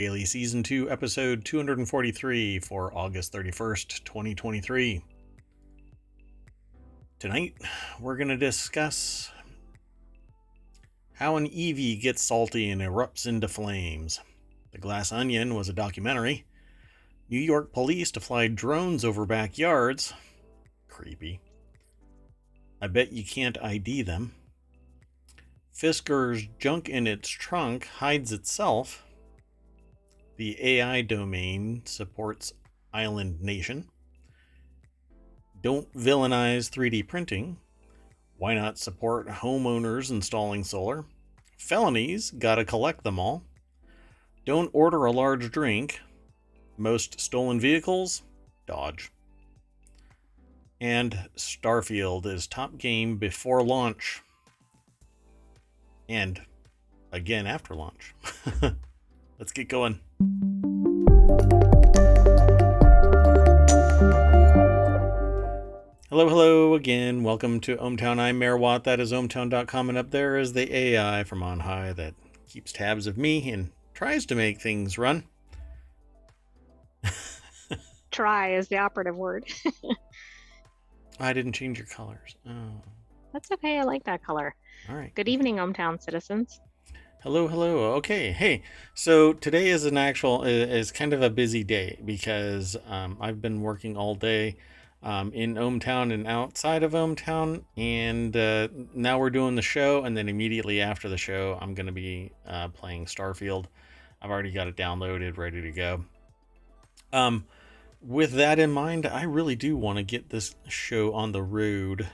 Daily Season 2, Episode 243 for August 31st, 2023. Tonight, we're going to discuss how an Eevee gets salty and erupts into flames. The Glass Onion was a documentary. New York police to fly drones over backyards. Creepy. I bet you can't ID them. Fisker's junk in its trunk hides itself. The AI domain supports Island Nation. Don't villainize 3D printing. Why not support homeowners installing solar? Felonies, gotta collect them all. Don't order a large drink. Most stolen vehicles, Dodge. And Starfield is top game before launch. And again after launch. Let's get going. Hello again. Welcome to ohmTown. I'm Mayor Watt. That is ohmTown.com, and up there is the AI from on high that keeps tabs of me and tries to make things run. Try is the operative word. I didn't change your colors. Oh. That's okay. I like that color. All right. Good evening, ohmTown citizens. Hello. Okay. Hey, so today is is kind of a busy day because I've been working all day in ohmTown and outside of ohmTown, and now we're doing the show, and then immediately after the show, I'm going to be playing Starfield. I've already got it downloaded, ready to go. With that in mind, I really do want to get this show on the road.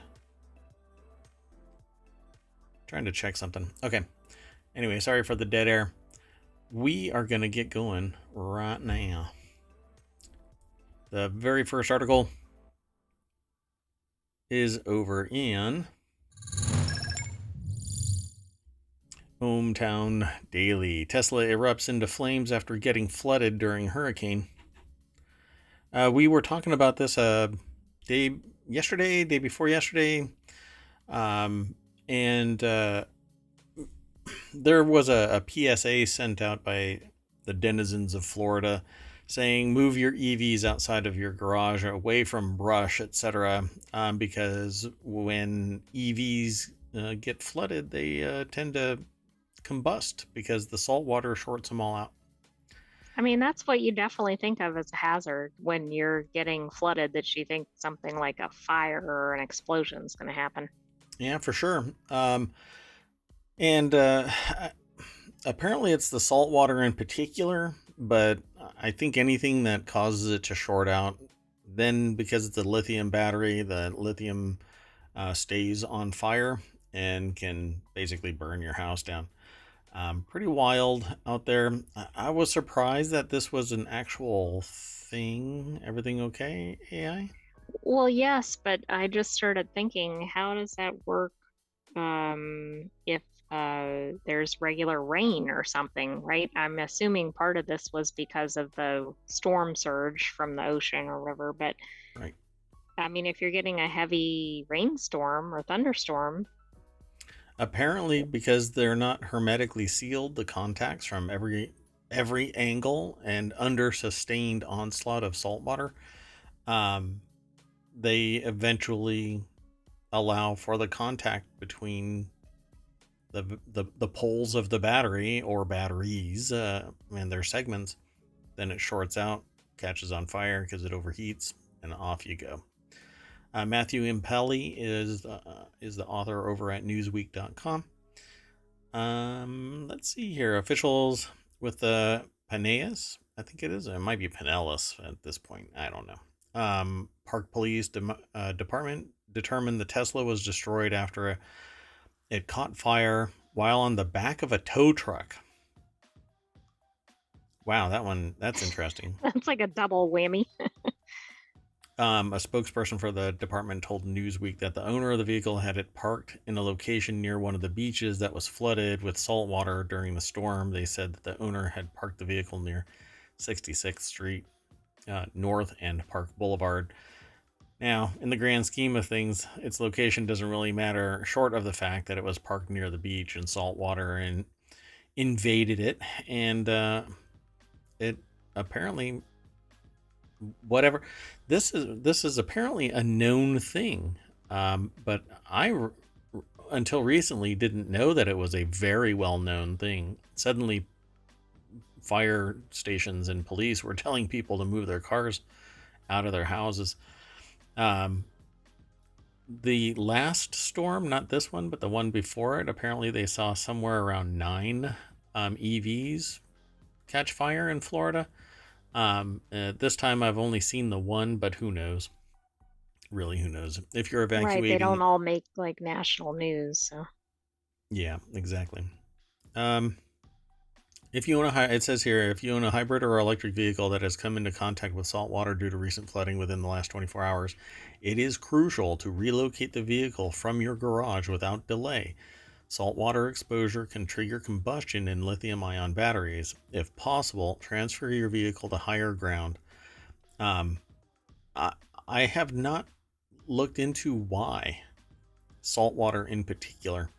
Trying to check something. Okay. Anyway, sorry for the dead air. We are going to get going right now. The very first article is over in ohmTown Daily. Tesla erupts into flames after getting flooded during hurricane. We were talking about this day before yesterday, and there was a PSA sent out by the denizens of Florida saying move your EVs outside of your garage, away from brush, etc. Because when EVs get flooded, they tend to combust because the salt water shorts them all out. I mean, that's what you definitely think of as a hazard when you're getting flooded, that you think something like a fire or an explosion is going to happen. Yeah, for sure. And apparently it's the salt water in particular, but I think anything that causes it to short out, then because it's a lithium battery, the lithium stays on fire and can basically burn your house down. Pretty wild out there. I was surprised that this was an actual thing. Everything okay, AI? Well, yes, but I just started thinking, how does that work if there's regular rain or something, right? I'm assuming part of this was because of the storm surge from the ocean or river, but right. I mean, if you're getting a heavy rainstorm or thunderstorm, apparently because they're not hermetically sealed, the contacts from every angle and under sustained onslaught of salt water, they eventually allow for the contact between the poles of the battery or batteries and their segments. Then it shorts out, catches on fire because it overheats, and off you go. Matthew Impelli is the author over at Newsweek.com. Let's see here. Officials with the Peneus, I think it is. It might be Pinellas at this point. I don't know. Park Police Department determined the Tesla was destroyed after it caught fire while on the back of a tow truck. Wow, that's interesting. That's like a double whammy. A spokesperson for the department told Newsweek that the owner of the vehicle had it parked in a location near one of the beaches that was flooded with salt water during the storm. They said that the owner had parked the vehicle near 66th Street North and Park Boulevard. Now, in the grand scheme of things, its location doesn't really matter, short of the fact that it was parked near the beach and salt water and invaded it. And it apparently, whatever, this is apparently a known thing, but until recently didn't know that it was a very well known thing. Suddenly, fire stations and police were telling people to move their cars out of their houses. The last storm, not this one, but the one before it, apparently they saw somewhere around 9 EVs catch fire in Florida. This time I've only seen the one, but who knows? Really, who knows? If you're Right, they don't evacuating, all make like national news, so. yeah, exactly. Um, if you own a, it says here, if you own a hybrid or electric vehicle that has come into contact with salt water due to recent flooding within the last 24 hours, it is crucial to relocate the vehicle from your garage without delay. Saltwater exposure can trigger combustion in lithium-ion batteries. If possible, transfer your vehicle to higher ground. Um, I, I have not looked into why saltwater in particular.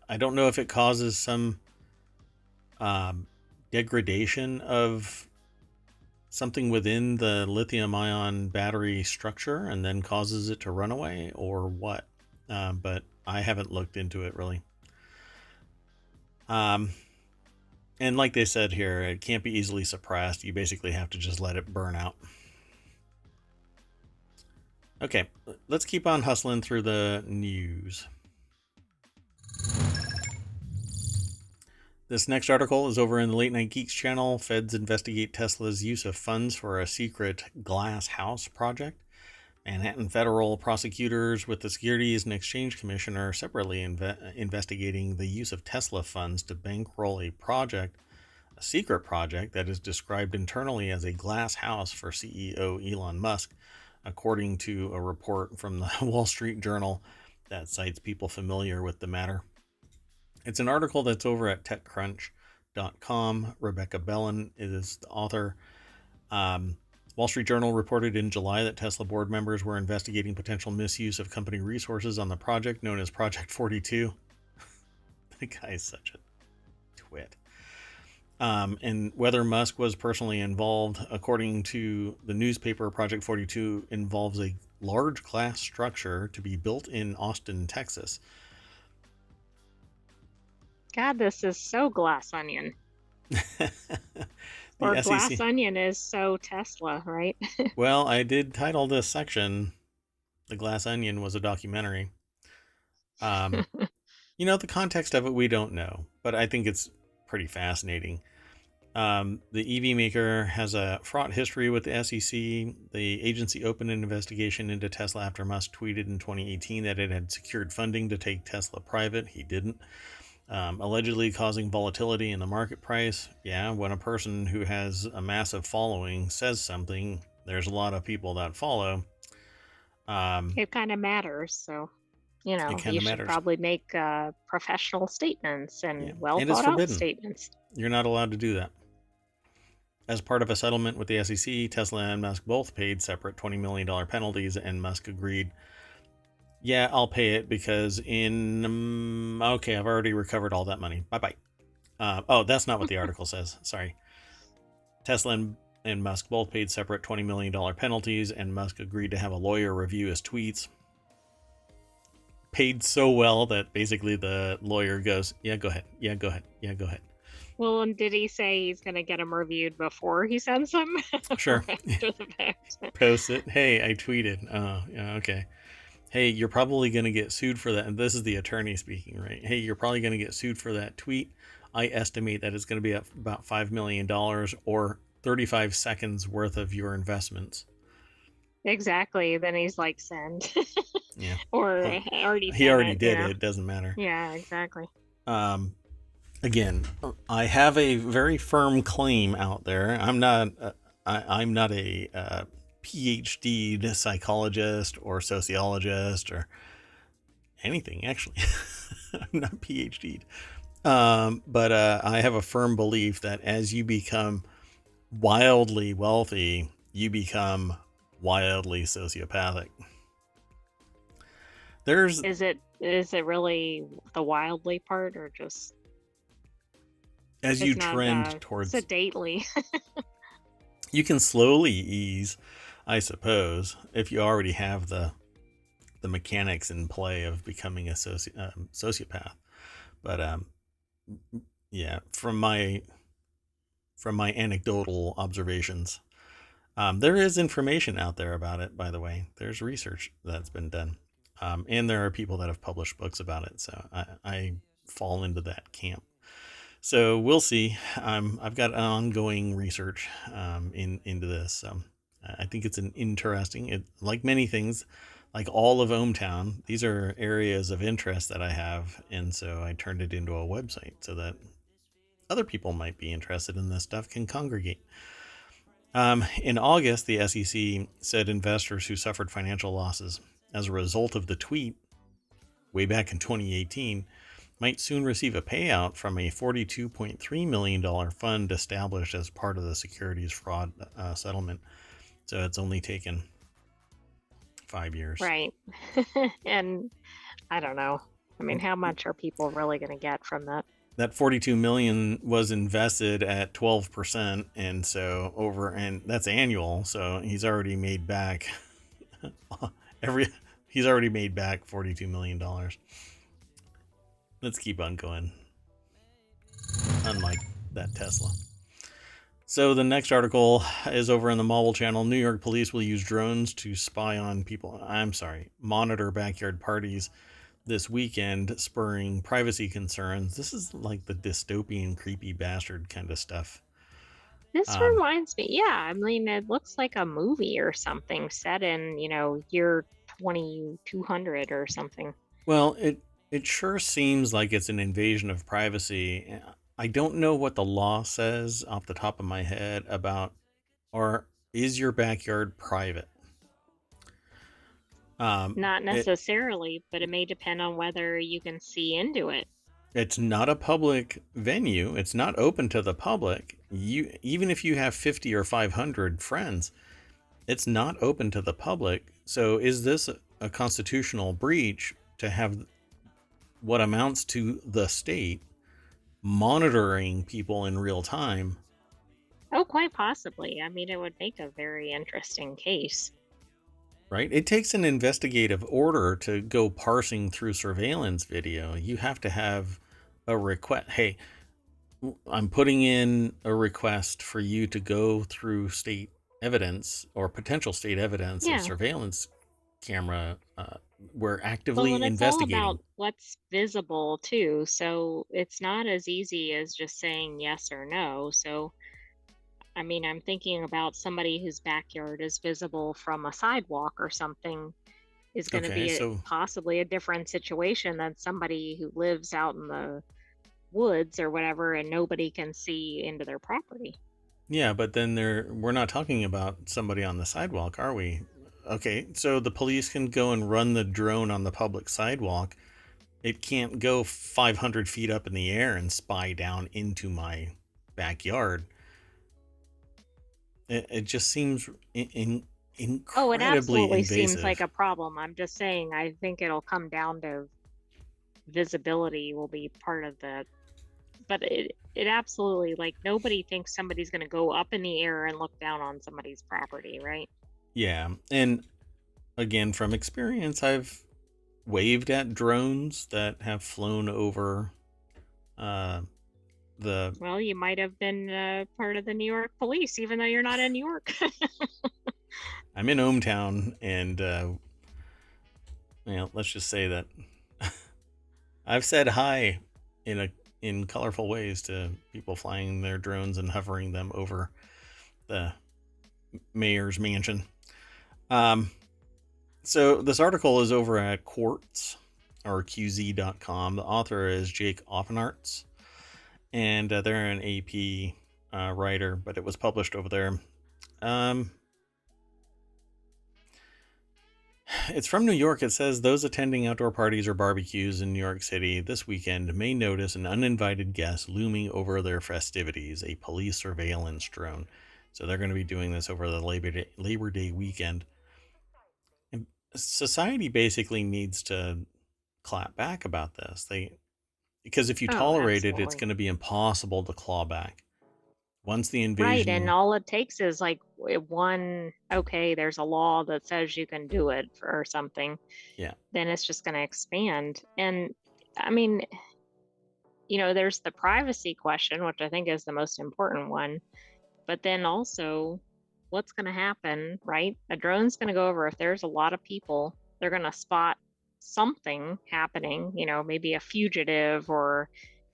I don't know if it causes some degradation of something within the lithium-ion battery structure and then causes it to run away, or what. But I haven't looked into it really. And like they said here, it can't be easily suppressed. You basically have to just let it burn out. Okay, let's keep on hustling through the news. This next article is over in the Late Night Geeks channel. Feds investigate Tesla's use of funds for a secret glass house project. Manhattan federal prosecutors with the Securities and Exchange Commission are separately investigating the use of Tesla funds to bankroll a secret project that is described internally as a glass house for CEO Elon Musk, according to a report from the Wall Street Journal that cites people familiar with the matter. It's an article that's over at TechCrunch.com. Rebecca Bellin is the author. Wall Street Journal reported in July that Tesla board members were investigating potential misuse of company resources on the project known as Project 42. The guy is such a twit. And whether Musk was personally involved, according to the newspaper, Project 42 involves a large glass structure to be built in Austin, Texas. God, this is so glass onion. Or The glass SEC. onion is so Tesla, right? Well, I did title this section "The Glass Onion" was a documentary. The context of it we don't know, but I think it's pretty fascinating. The EV maker has a fraught history with the SEC. The agency opened an investigation into Tesla after Musk tweeted in 2018 that it had secured funding to take Tesla private. He didn't. Allegedly causing volatility in the market price. Yeah, when a person who has a massive following says something, there's a lot of people that follow. It kind of matters, so It kind you of should matters. probably make professional statements and Yeah, well and it's thought out forbidden. statements. You're not allowed to do that. As part of a settlement with the SEC, Tesla and Musk both paid separate $20 million penalties, and Musk agreed, yeah, I'll pay it because okay, I've already recovered all that money. Bye-bye. Oh, that's not what the article says. Sorry. Tesla and Musk both paid separate $20 million penalties, and Musk agreed to have a lawyer review his tweets. Paid so well that basically the lawyer goes, yeah, go ahead. Yeah, go ahead. Yeah, go ahead. Well, and did he say he's going to get them reviewed before he sends them? Sure. Or after the fact? Post it. Hey, I tweeted. Oh, yeah, okay. Hey, you're probably going to get sued for that. And this is the attorney speaking, right? Hey, you're probably going to get sued for that tweet. I estimate that it's going to be about $5 million or 35 seconds worth of your investments. Exactly. Then he's like, send. Yeah. Or Well, already he sent already it, did it. It doesn't matter. Yeah, exactly. Again, I have a very firm claim out there. I'm not a PhD psychologist or sociologist or anything, actually. I'm not PhD'd. But I have a firm belief that as you become wildly wealthy, you become wildly sociopathic. There's Is it really the wildly part or just as you if not trend towards, sedately. you can slowly ease, I suppose, if you already have the mechanics in play of becoming a sociopath. But yeah, from my anecdotal observations, there is information out there about it. By the way, there's research that's been done, and there are people that have published books about it. So I fall into that camp. So we'll see. I've got ongoing research into this. So I think it's an interesting. Like many things, like all of ohmTown, these are areas of interest that I have, and so I turned it into a website so that other people might be interested in this stuff can congregate. In August, the SEC said investors who suffered financial losses as a result of the tweet way back in 2018 might soon receive a payout from a $42.3 million fund established as part of the securities fraud settlement. So it's only taken 5 years. Right. And I don't know. I mean, how much are people really going to get from that? That 42 million was invested at 12%, and so and that's annual, so he's already made back every he's already made back $42 million. Let's keep on going. Unlike that Tesla. So the next article is over in the Mobile Channel. New York police will use drones to spy on people. Monitor backyard parties this weekend, spurring privacy concerns. This is like the dystopian, creepy bastard kind of stuff. This reminds me, yeah, I mean, it looks like a movie or something set in, year 2200 or something. Well, it sure seems like it's an invasion of privacy. I don't know what the law says off the top of my head about, or is your backyard private? Not necessarily, but it may depend on whether you can see into it. It's not a public venue. It's not open to the public. Even if you have 50 or 500 friends, it's not open to the public. So is this a constitutional breach to have what amounts to the state monitoring people in real time? Oh, quite possibly. I mean, it would make a very interesting case. Right? It takes an investigative order to go parsing through surveillance video. You have to have a request. Hey, I'm putting in a request for you to go through state evidence or potential state evidence of Yeah. surveillance camera. We're Well, actively and it's all investigating. about what's visible too. So it's not as easy as just saying yes or no. So, I mean, I'm thinking about somebody whose backyard is visible from a sidewalk or something is going to Okay, be so possibly a different situation than somebody who lives out in the woods or whatever and nobody can see into their property. yeah, but then we're not talking about somebody on the sidewalk, are we? Okay, so the police can go and run the drone on the public sidewalk. It can't go 500 feet up in the air and spy down into my backyard. It just seems Oh, it incredibly absolutely seems like invasive. a problem. I'm just saying, I think it'll come down to visibility will be part of the, but it absolutely, like, nobody thinks somebody's going to go up in the air and look down on somebody's property, right? Yeah, and again, from experience, I've waved at drones that have flown over uh, the. Well, you might have been part of the New York police, even though you're not in New York. I'm in ohmTown, and let's just say that I've said hi in colorful ways to people flying their drones and hovering them over the mayor's mansion. So this article is over at Quartz or QZ.com. The author is Jake Offenarts, and they're an AP writer, but it was published over there. It's from New York. It says those attending outdoor parties or barbecues in New York City this weekend may notice an uninvited guest looming over their festivities, a police surveillance drone. So they're going to be doing this over the Labor Day weekend. And society basically needs to clap back about this. Because if you Oh, tolerate it, it's absolutely. going to be impossible to claw back. Once the Right, and invasion, all it takes is like one, okay, there's a law that says you can do it or something, yeah, then it's just going to expand. And I mean, there's the privacy question, which I think is the most important one. But then also, what's going to happen, right? A drone's going to go over if there's a lot of people, they're going to spot something happening, maybe a fugitive or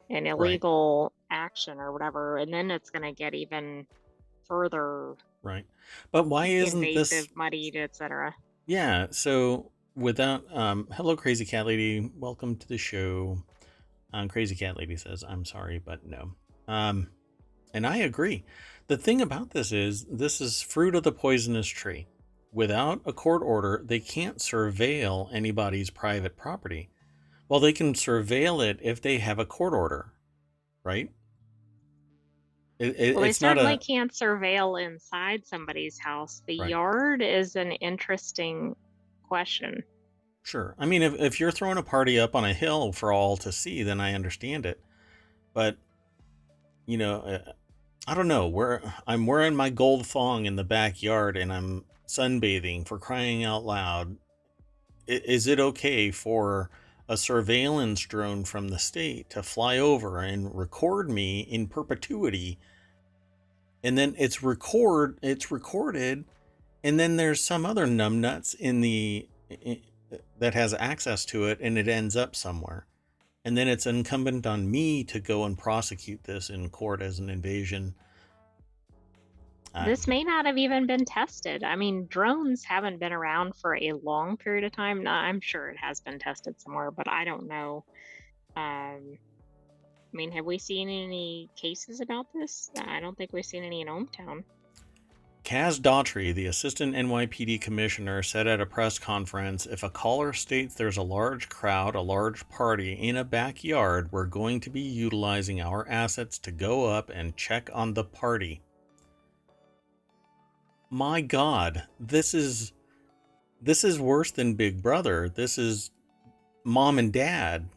an right, illegal action or whatever. And then it's going to get even further right. But why isn't invasive, this? muddied, etc. Yeah. So without, hello, Crazy Cat Lady. Welcome to the show. Crazy Cat Lady says, "I'm sorry, but no." Um, and I agree. The thing about this is fruit of the poisonous tree. Without a court order, they can't surveil anybody's private property. Well, they can surveil it if they have a court order, right? Well, they It's not certainly a can't surveil inside somebody's house. The right. yard is an interesting question. Sure. I mean, if you're throwing a party up on a hill for all to see, then I understand it. But you know, I don't know. Where I'm wearing my gold thong in the backyard and I'm sunbathing, for crying out loud. Is it okay for a surveillance drone from the state to fly over and record me in perpetuity, and then it's recorded, and then there's some other numbnuts that has access to it, and it ends up somewhere, and then it's incumbent on me to go and prosecute this in court as an invasion. This may not have even been tested. I mean, drones haven't been around for a long period of time. Now, I'm sure it has been tested somewhere, but I don't know. I mean, have we seen any cases about this? I don't think we've seen any in ohmTown. Kaz Daughtry, the assistant NYPD commissioner, said at a press conference, "If a caller states there's a large crowd, a large party in a backyard, we're going to be utilizing our assets to go up and check on the party." My God, this is worse than Big Brother. This is mom and dad,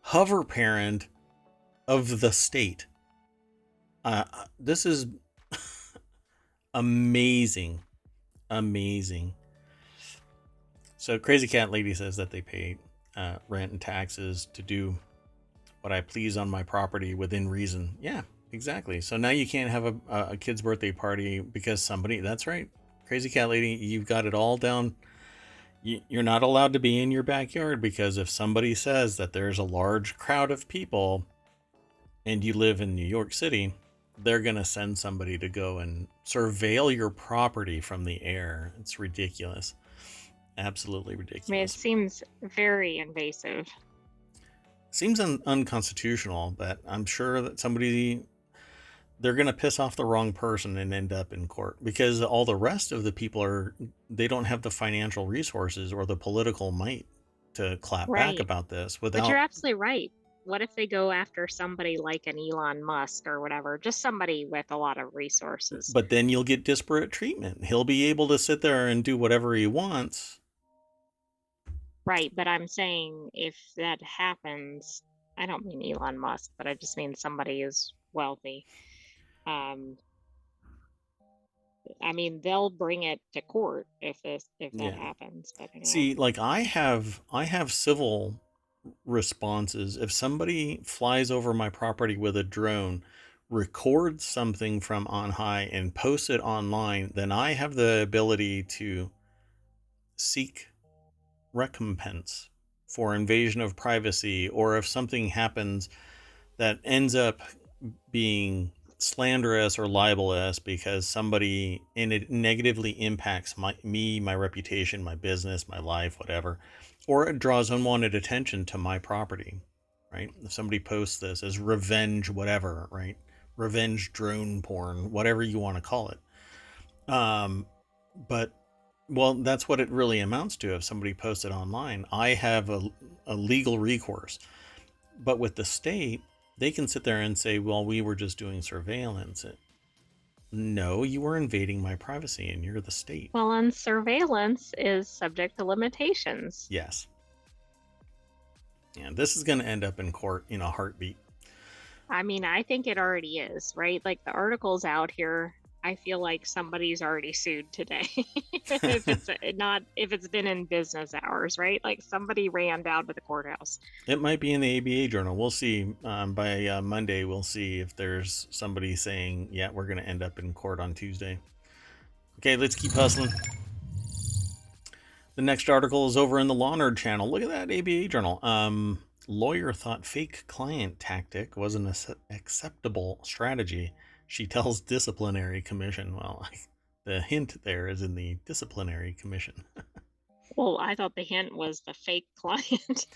hover parent of the state. This is amazing, amazing. So Crazy Cat Lady says that they pay rent and taxes to do what I please on my property within reason. Yeah, exactly. So now you can't have a kid's birthday party because somebody. That's right, Crazy Cat Lady. You've got it all down. You're not allowed to be in your backyard because if somebody says that there's a large crowd of people and you live in New York City, they're going to send somebody to go and surveil your property from the air. It's ridiculous. Absolutely I mean, it ridiculous. seems very invasive. Seems unconstitutional, but I'm sure that they're going to piss off the wrong person and end up in court because all the rest of the people they don't have the financial resources or the political might to clap back Right. about this But you're without. absolutely right. What if they go after somebody like an Elon Musk or whatever, just somebody with a lot of resources? But then you'll get disparate treatment. He'll be able to sit there and do whatever he wants. Right, but I'm saying if that happens, I don't mean Elon Musk, but I just mean somebody who's wealthy. Um, I mean, they'll bring it to court if that Yeah. happens. But anyway, See, like I have civil responses. If somebody flies over my property with a drone, records something from on high and posts it online, then I have the ability to seek recompense for invasion of privacy, or if something happens that ends up being slanderous or libelous because somebody and it negatively impacts my reputation, my business, my life, whatever, or it draws unwanted attention to my property, right? If somebody posts this as revenge, whatever, right? Revenge drone porn, whatever you want to call it. But well, that's what it really amounts to. If somebody posts it online, I have a legal recourse. But with the state, they can sit there and say, well, we were just doing surveillance. No, you were invading my privacy and you're the state. well, and surveillance is subject to limitations. Yes. Yeah, this is going to end up in court in a heartbeat. I mean, I think it already is, right? Like the article's out here. I feel like somebody's already sued today. If it's not, if it's been in business hours, right? Like somebody ran down to the courthouse. It might be in the ABA journal. We'll see. By Monday, we'll see if there's somebody saying, yeah, we're going to end up in court on Tuesday. Okay, let's keep hustling. The next article is over in the Law Nerd channel. Look at that ABA journal. Lawyer thought fake client tactic was an acceptable strategy. She tells disciplinary commission. Well, the hint there is in the disciplinary commission. Well, I thought the hint was the fake client.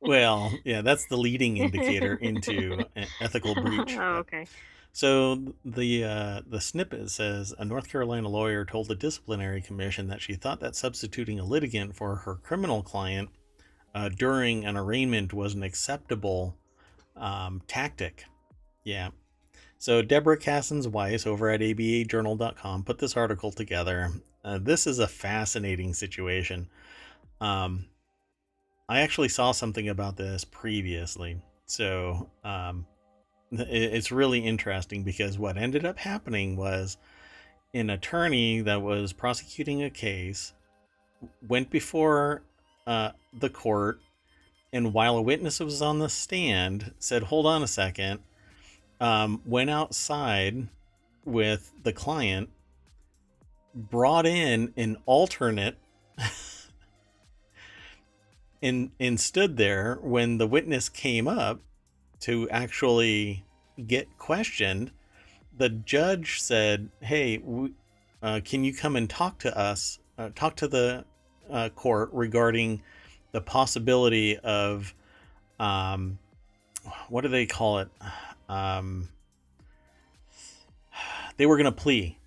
Well, yeah, that's the leading indicator into ethical breach. Oh, okay. So the snippet says a North Carolina lawyer told the disciplinary commission that she thought that substituting a litigant for her criminal client during an arraignment was an acceptable tactic. Yeah. So Deborah Cassens-Weiss over at abajournal.com put this article together. This is a fascinating situation. I actually saw something about this previously. So it's really interesting because what ended up happening was an attorney that was prosecuting a case went before the court, and while a witness was on the stand, said, hold on a second, went outside with the client, brought in an alternate, and stood there when the witness came up to actually get questioned. The judge said, hey, can you come and talk to us, talk to the court regarding the possibility of, what do they call it? They were going to plea.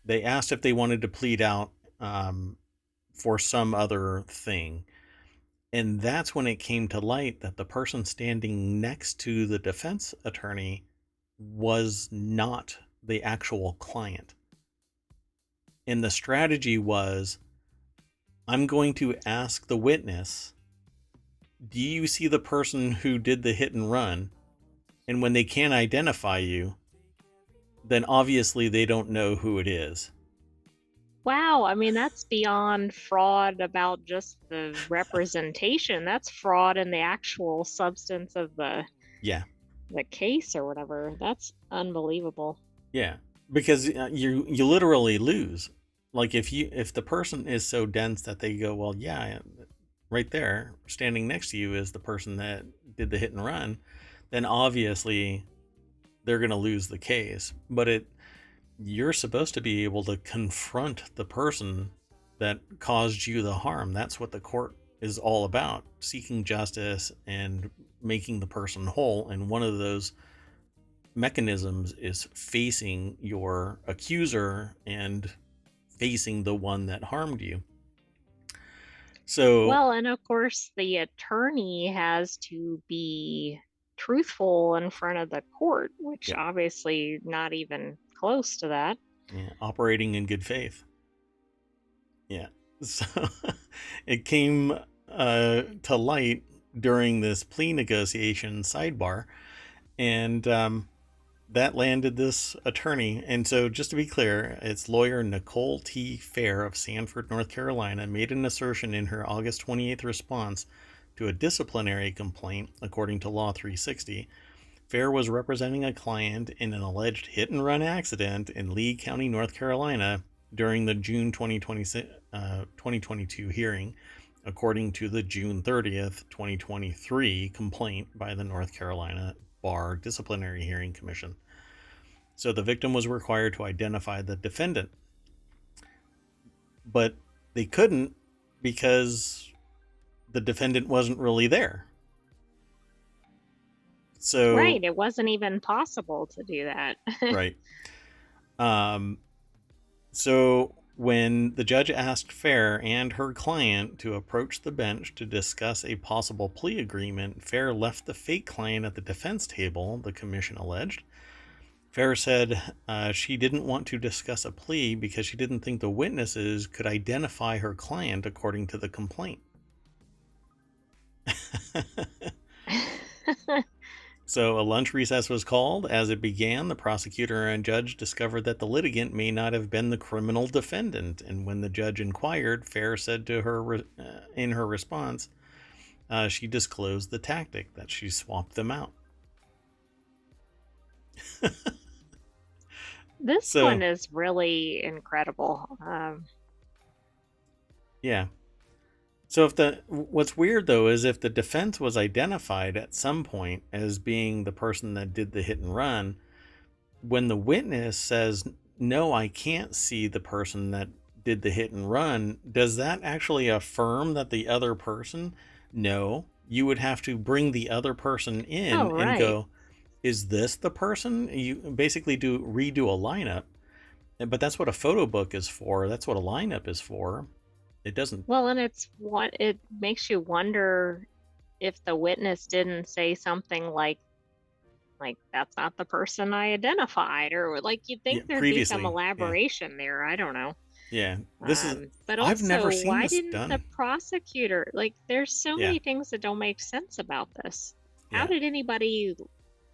They asked if they wanted to plead out for some other thing. And that's when it came to light that the person standing next to the defense attorney was not the actual client. And the strategy was, I'm going to ask the witness, do you see the person who did the hit and run? And when they can't identify you, then obviously they don't know who it is. Wow, I mean, that's beyond fraud about just the representation. That's fraud in the actual substance of the case or whatever. That's unbelievable. Yeah, because you literally lose. Like if the person is so dense that they go, well, yeah, right there, standing next to you is the person that did the hit and run, then obviously they're going to lose the case. But you're supposed to be able to confront the person that caused you the harm. That's what the court is all about, seeking justice and making the person whole. And one of those mechanisms is facing your accuser and facing the one that harmed you. So, well, and of course, the attorney has to be truthful in front of the court, which obviously not even close to that. Yeah, operating in good faith. Yeah. So it came to light during this plea negotiation sidebar, and that landed this attorney. And so, just to be clear, it's lawyer Nicole T. Fair of Sanford, North Carolina, made an assertion in her August 28th response to a disciplinary complaint, according to Law 360. Fair was representing a client in an alleged hit-and-run accident in Lee County, North Carolina, during the June 2022 hearing, according to the June 30th, 2023 complaint by the North Carolina Bar Disciplinary Hearing Commission. So the victim was required to identify the defendant. But they couldn't because the defendant wasn't really there. So right, it wasn't even possible to do that. Right. So when the judge asked Fair and her client to approach the bench to discuss a possible plea agreement, Fair left the fake client at the defense table, the commission alleged. Fair said she didn't want to discuss a plea because she didn't think the witnesses could identify her client according to the complaint. So a lunch recess was called. As it began, the prosecutor and judge discovered that the litigant may not have been the criminal defendant. And when the judge inquired, Fair said to her in her response, she disclosed the tactic, that she swapped them out. This So, one is really incredible. yeah. So what's weird though is if the defense was identified at some point as being the person that did the hit and run, when the witness says, "No, I can't see the person that did the hit and run," does that actually affirm that the other person? No, you would have to bring the other person oh, in and right. go, "Is this the person?" You basically redo a lineup. But that's what a photo book is for. That's what a lineup is for. It doesn't. Well, and it's what it makes you wonder if the witness didn't say something like that's not the person I identified, or like you'd Yeah, think there'd be some previously. Yeah. elaboration there. I don't know. Yeah. This is. But I've never also, seen why this didn't the done. prosecutor, like, there's so Yeah. many things that don't make sense about this. How Yeah. did anybody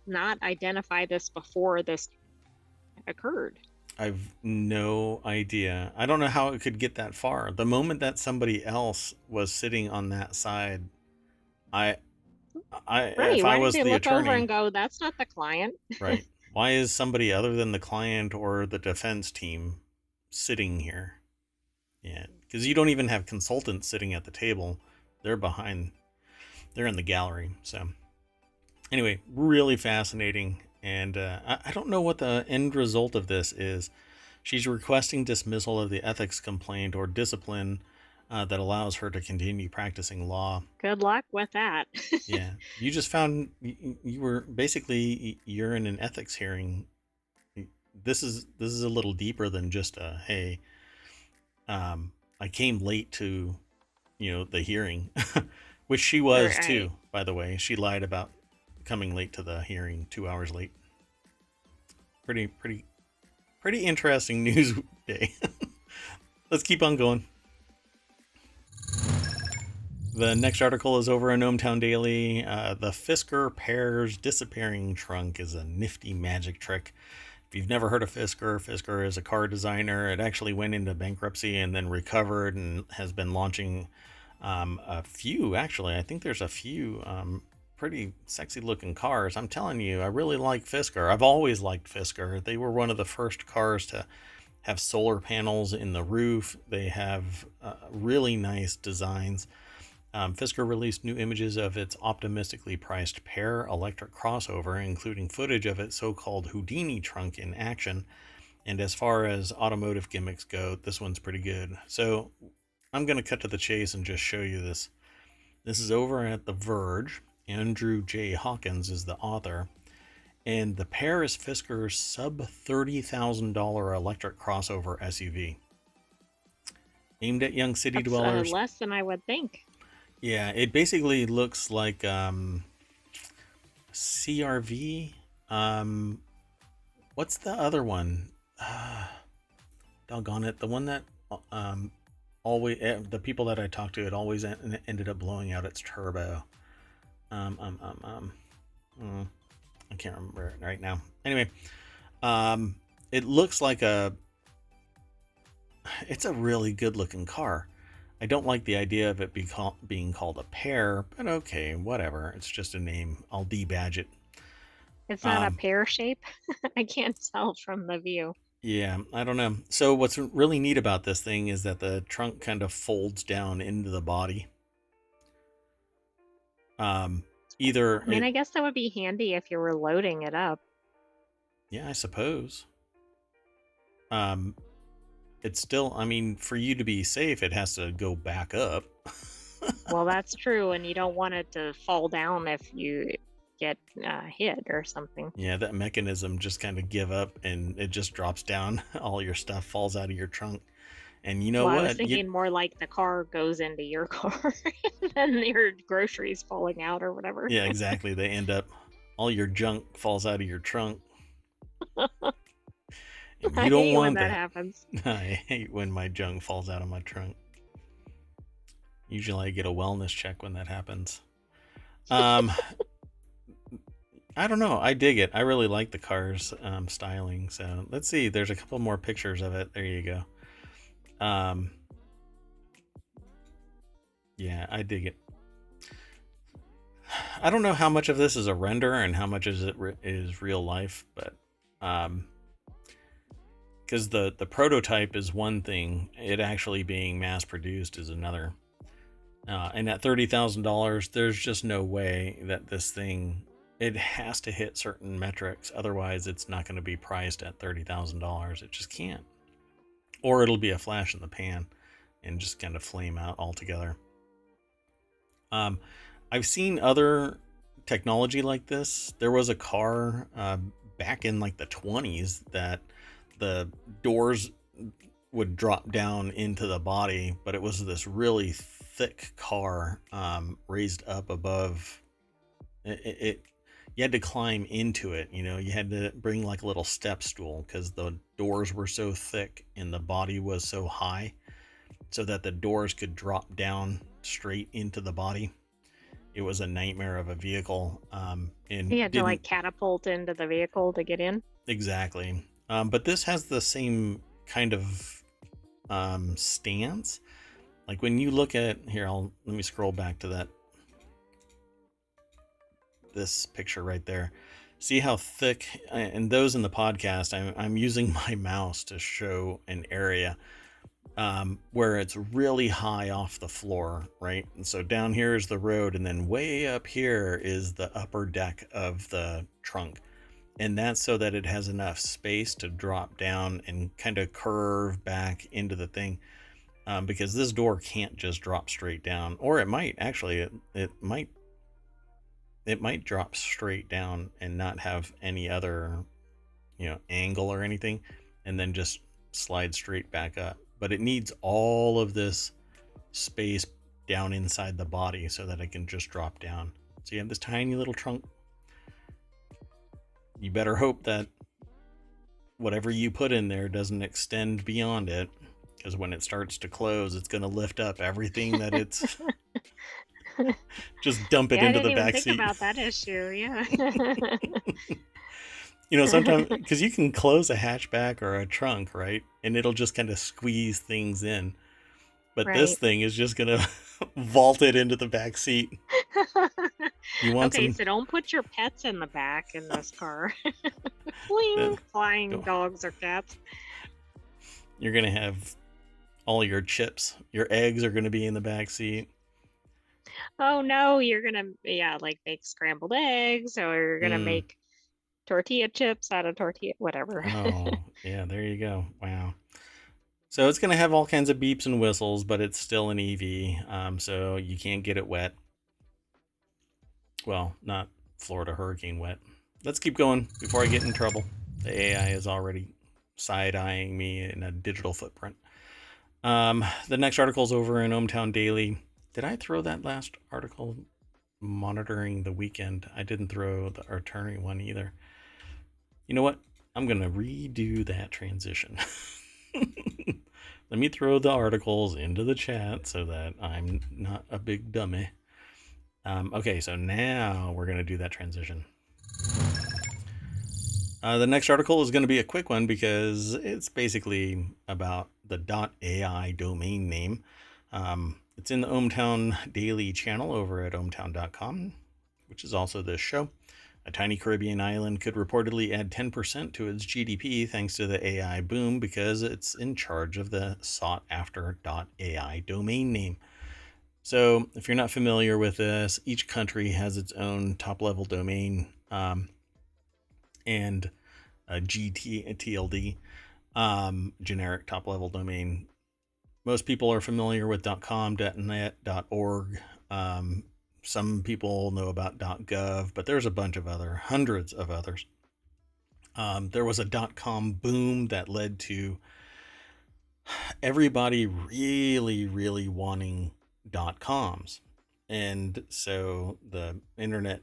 not identify this before this occurred? I've no idea. I don't know how it could get that far. The moment that somebody else was sitting on that side, I, Right. if I Why didn't was they the look over and attorney, go, that's not the client? right? Why is somebody other than the client or the defense team sitting here? Yeah, because you don't even have consultants sitting at the table. They're behind. They're in the gallery. So anyway, really fascinating. And I don't know what the end result of this is. She's requesting dismissal of the ethics complaint or discipline that allows her to continue practicing law. Good luck with that. Yeah, you just found you were basically you're in an ethics hearing. This is a little deeper than just a hey. I came late to the hearing, which she was Right. too. By the way, she lied about coming late to the hearing, 2 hours late. Pretty interesting news day. Let's keep on going. The next article is over on ohmTown Daily. The Fisker Pear's disappearing trunk is a nifty magic trick. If you've never heard of Fisker, Fisker is a car designer. It actually went into bankruptcy and then recovered and has been launching a few, actually. I think there's a few pretty sexy looking cars. I'm telling you, I really like Fisker. I've always liked Fisker. They were one of the first cars to have solar panels in the roof. They have really nice designs. Fisker released new images of its optimistically priced Pear electric crossover, including footage of its so-called Houdini trunk in action. And as far as automotive gimmicks go, this one's pretty good. So I'm going to cut to the chase and just show you this. This is over at The Verge. Andrew J. Hawkins is the author. And the Pear is Fisker's sub $30,000 electric crossover SUV. Aimed at young city That's dwellers. less than I would think. Yeah, it basically looks like CRV. What's the other one? Doggone it. The one that always the people that I talked to, it always ended up blowing out its turbo. I can't remember it right now. Anyway, it looks like it's a really good looking car. I don't like the idea of it being called a Pear, but okay, whatever. It's just a name. I'll debadge it. It's not a Um, pear shape. I can't tell from the view. yeah, I don't know. So what's really neat about this thing is that the trunk kind of folds down into the body. Either I mean, I guess that would be handy if you were loading it up. yeah, I suppose. Um, it's still, I mean, for you to be safe, it has to go back up. Well, that's true, and you don't want it to fall down if you get hit or something. Yeah, that mechanism just kind of give up and it just drops down. All your stuff falls out of your trunk. And you know Well, I was what? thinking more like the car goes into your car than your groceries falling out or whatever. Yeah, exactly. They end up, all your junk falls out of your trunk. And you I don't hate when want that that. happens. I hate when my junk falls out of my trunk. Usually I get a wellness check when that happens. Um, I don't know. I dig it. I really like the car's styling. So let's see. There's a couple more pictures of it. There you go. Yeah, I dig it. I don't know how much of this is a render and how much is real life, but because the prototype is one thing, it actually being mass produced is another. And at $30,000, there's just no way that this thing, it has to hit certain metrics. Otherwise, it's not going to be priced at $30,000. It just can't. Or it'll be a flash in the pan and just kind of flame out altogether. I've seen other technology like this. There was a car back in like the 20s that the doors would drop down into the body, but it was this really thick car raised up above it. You had to climb into it. You had to bring like a little step stool because the doors were so thick and the body was so high, so that the doors could drop down straight into the body. It was a nightmare of a vehicle. And You had to didn't like catapult into the vehicle to get in. exactly. But this has the same kind of stance. Like when you look at here, let me scroll back to this picture right there. See how thick, and those in the podcast, I'm using my mouse to show an area where it's really high off the floor, right? And so down here is the road, and then way up here is the upper deck of the trunk. And that's so that it has enough space to drop down and kind of curve back into the thing. Because this door can't just drop straight down, or it might actually, it might drop straight down and not have any other, angle or anything, and then just slide straight back up. But it needs all of this space down inside the body so that it can just drop down. So you have this tiny little trunk. You better hope that whatever you put in there doesn't extend beyond it, because when it starts to close, it's going to lift up everything that it's just dump it Yeah, I into the didn't even back think seat. about that issue. Yeah. Sometimes, because you can close a hatchback or a trunk, right? And it'll just kind of squeeze things in. But this Right. thing is just going to vault it into the back seat. You want Okay, some... so don't put your pets in the back in this car. Fling, flying Go. dogs or cats. You're going to have all your chips. Your eggs are going to be in the back seat. Oh no, you're gonna like make scrambled eggs, or you're gonna make tortilla chips out of tortilla, whatever. Oh, yeah, there you go. Wow. So it's going to have all kinds of beeps and whistles, but it's still an EV, so you can't get it wet. Well, not Florida hurricane wet. Let's keep going before I get in trouble. The AI is already side-eyeing me in a digital footprint. The next article is over in ohmTown Daily. Did I throw that last article monitoring the weekend? I didn't throw the attorney one either. You know what? I'm going to redo that transition. Let me throw the articles into the chat so that I'm not a big dummy. Okay, so now we're going to do that transition. The next article is going to be a quick one because it's basically about the .ai domain name. It's in the ohmTown Daily channel over at ohmTown.com, which is also this show. A tiny Caribbean island could reportedly add 10% to its GDP thanks to the AI boom because it's in charge of the sought-after .ai domain name. So if you're not familiar with this, each country has its own top-level domain and a GTLD, generic top-level domain. Most people are familiar with .com, .net, .org. Some people know about .gov, but there's a bunch of hundreds of others. There was a .com boom that led to everybody really, really wanting .coms. And so the Internet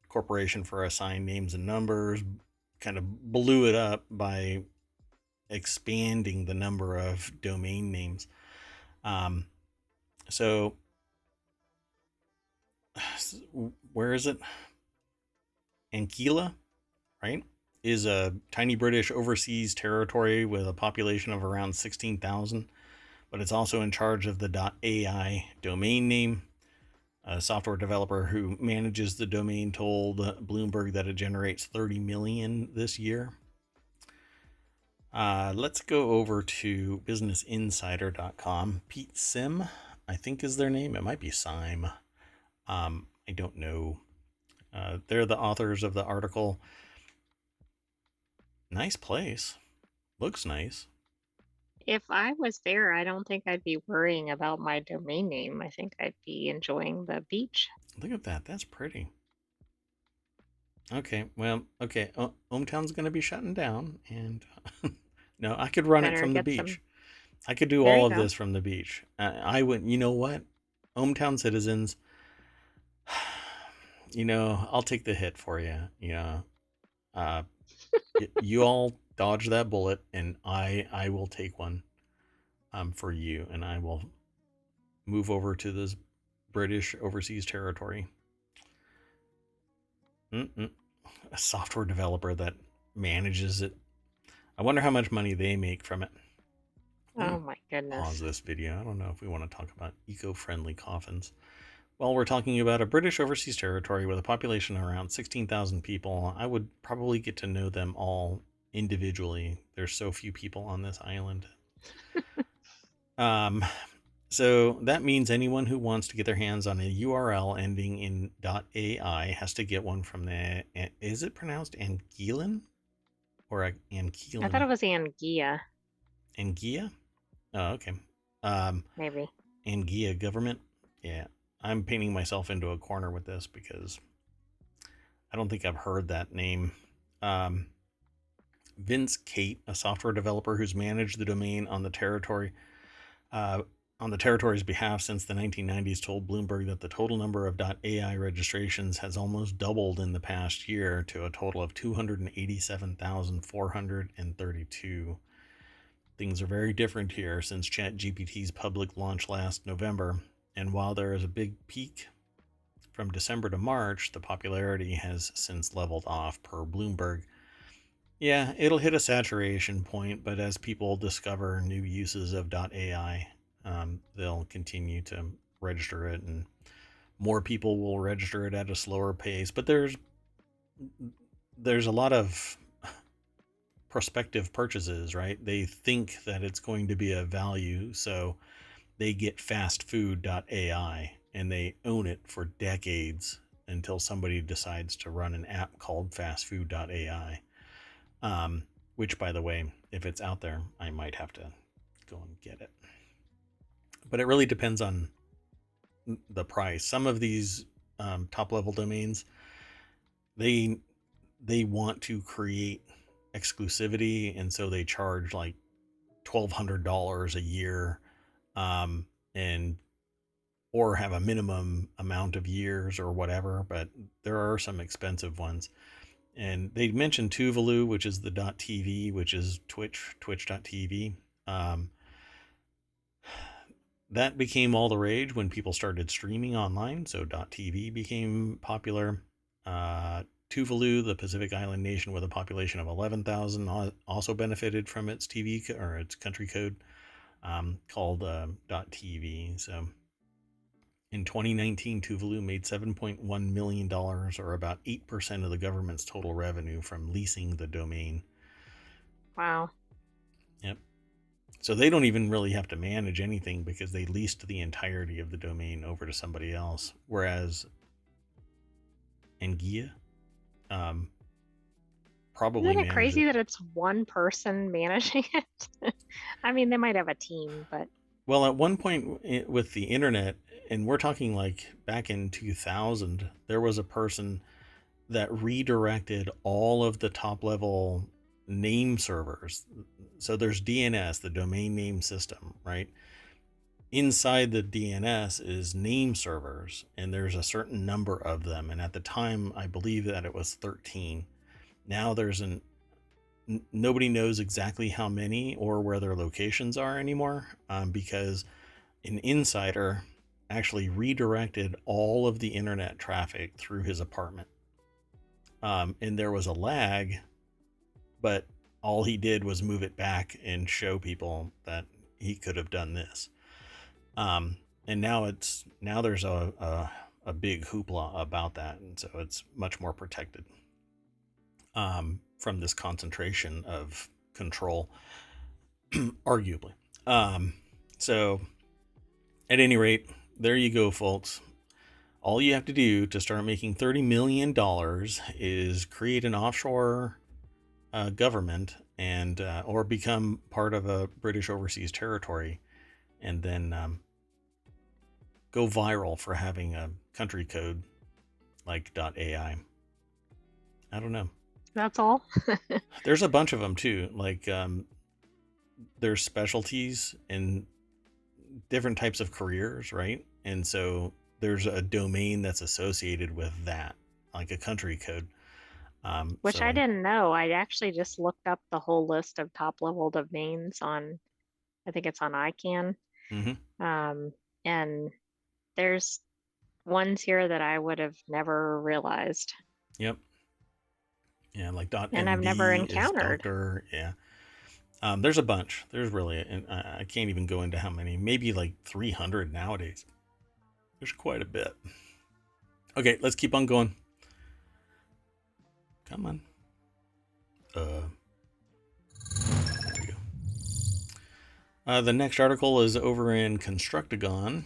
Corporation for Assigned Names and Numbers kind of blew it up by expanding the number of domain names. So where is it? Anguilla, right? Is a tiny British overseas territory with a population of around 16,000, but it's also in charge of the .ai domain name. A software developer who manages the domain told Bloomberg that it generates 30 million this year. Let's go over to businessinsider.com. Pete Sim, I think is their name. It might be Sime. I don't know. They're the authors of the article. Nice place. Looks nice. If I was there, I don't think I'd be worrying about my domain name. I think I'd be enjoying the beach. Look at that. That's pretty. Okay, well, okay. ohmTown's going to be shutting down, and no, I could run it Better from the get some. beach. I could do There all you of go. this from the beach. I would, you know what? ohmTown citizens, I'll take the hit for you. Uh, you all dodge that bullet, and I will take one for you, and I will move over to this British overseas territory. A software developer that manages it. I wonder how much money they make from it. Oh my Pause goodness. this video. I don't know if we want to talk about eco-friendly coffins. Well, we're talking about a British overseas territory with a population of around 16,000 people. I would probably get to know them all individually. There's so few people on this island. Um, so that means anyone who wants to get their hands on a URL ending in .ai has to get one from the, is it pronounced Anguillan or I thought Anguillan? it was Anguilla, Anguilla? Oh, okay. Um, maybe. Anguilla government. Yeah, I'm painting myself into a corner with this because I don't think I've heard that name. Um, Vince Kate, a software developer who's managed the domain uh, on the territory's behalf since the 1990s, told Bloomberg that the total number of .ai registrations has almost doubled in the past year to a total of 287,432. Things are very different here since ChatGPT's public launch last November, and while there is a big peak from December to March, the popularity has since leveled off, per Bloomberg. Yeah, it'll hit a saturation point, but as people discover new uses of .ai, they'll continue to register it, and more people will register it at a slower pace. But there's a lot of prospective purchases, right? They think that it's going to be a value, so they get fastfood.ai and they own it for decades until somebody decides to run an app called fastfood.ai. Which, by the way, if it's out there, I might have to go and get it. But it really depends on the price. Some of these top level domains, they want to create exclusivity, and so they charge like $1,200 a year, and or have a minimum amount of years or whatever. But there are some expensive ones. And they mentioned Tuvalu, which is the .tv, which is twitch.tv. That became all the rage when people started streaming online, so .tv became popular. Tuvalu, the Pacific Island nation with a population of 11,000, also benefited from its TV or its country code, called .tv. So in 2019, Tuvalu made $7.1 million, or about 8% of the government's total revenue, from leasing the domain. Wow. Yep. So they don't even really have to manage anything because they leased the entirety of the domain over to somebody else. Whereas Anguilla, probably Isn't it manage crazy it. that it's one person managing it? I mean, they might have a team, but Well, at one point with the internet, and we're talking like back in 2000, there was a person that redirected all of the top level name servers. So there's DNS, the domain name system, right? Inside the DNS is name servers, and there's a certain number of them. And at the time, I believe that it was 13. Now there's nobody knows exactly how many or where their locations are anymore, because an insider actually redirected all of the internet traffic through his apartment. And there was a lag, but all he did was move it back and show people that he could have done this. And now there's a big hoopla about that, and so it's much more protected from this concentration of control, arguably. Um, so at any rate, there you go, folks. All you have to do to start making $30 million is create an offshore government and or become part of a British overseas territory, and then go viral for having a country code like .ai. I don't know. That's all. There's a bunch of them too. Like there's specialties in different types of careers, right? And so there's a domain that's associated with that, like a country code. Which I So didn't know. I actually just looked up the whole list of top level domains on, I think it's on ICANN. mhm. Um, and there's ones here that I would have never realized Yep. Yeah, like and I've never .md is encountered. doctor. Yeah. There's a bunch. There's really, and I can't even go into how many. Maybe like 300 nowadays. There's quite a bit. Okay, let's keep on going. Come on. There we go. The next article is over in Constructagon.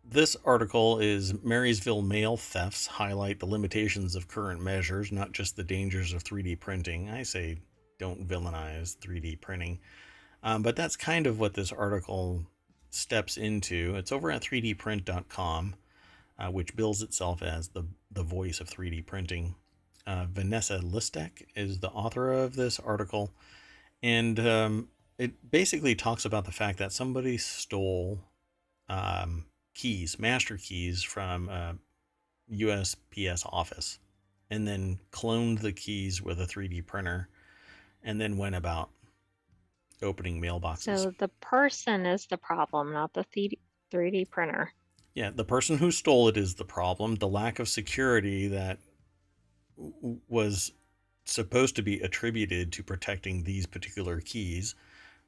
This article is Marysville mail thefts highlight the limitations of current measures, not just the dangers of 3D printing. I say don't villainize 3D printing. But that's kind of what this article steps into. It's over at 3dprint.com, which bills itself as the voice of 3D printing. Vanessa Listek is the author of this article, and it basically talks about the fact that somebody stole keys, master keys from a USPS office, and then cloned the keys with a 3D printer, and then went about opening mailboxes. So the person is the problem, not the 3D printer. Yeah, the person who stole it is the problem. The lack of security that was supposed to be attributed to protecting these particular keys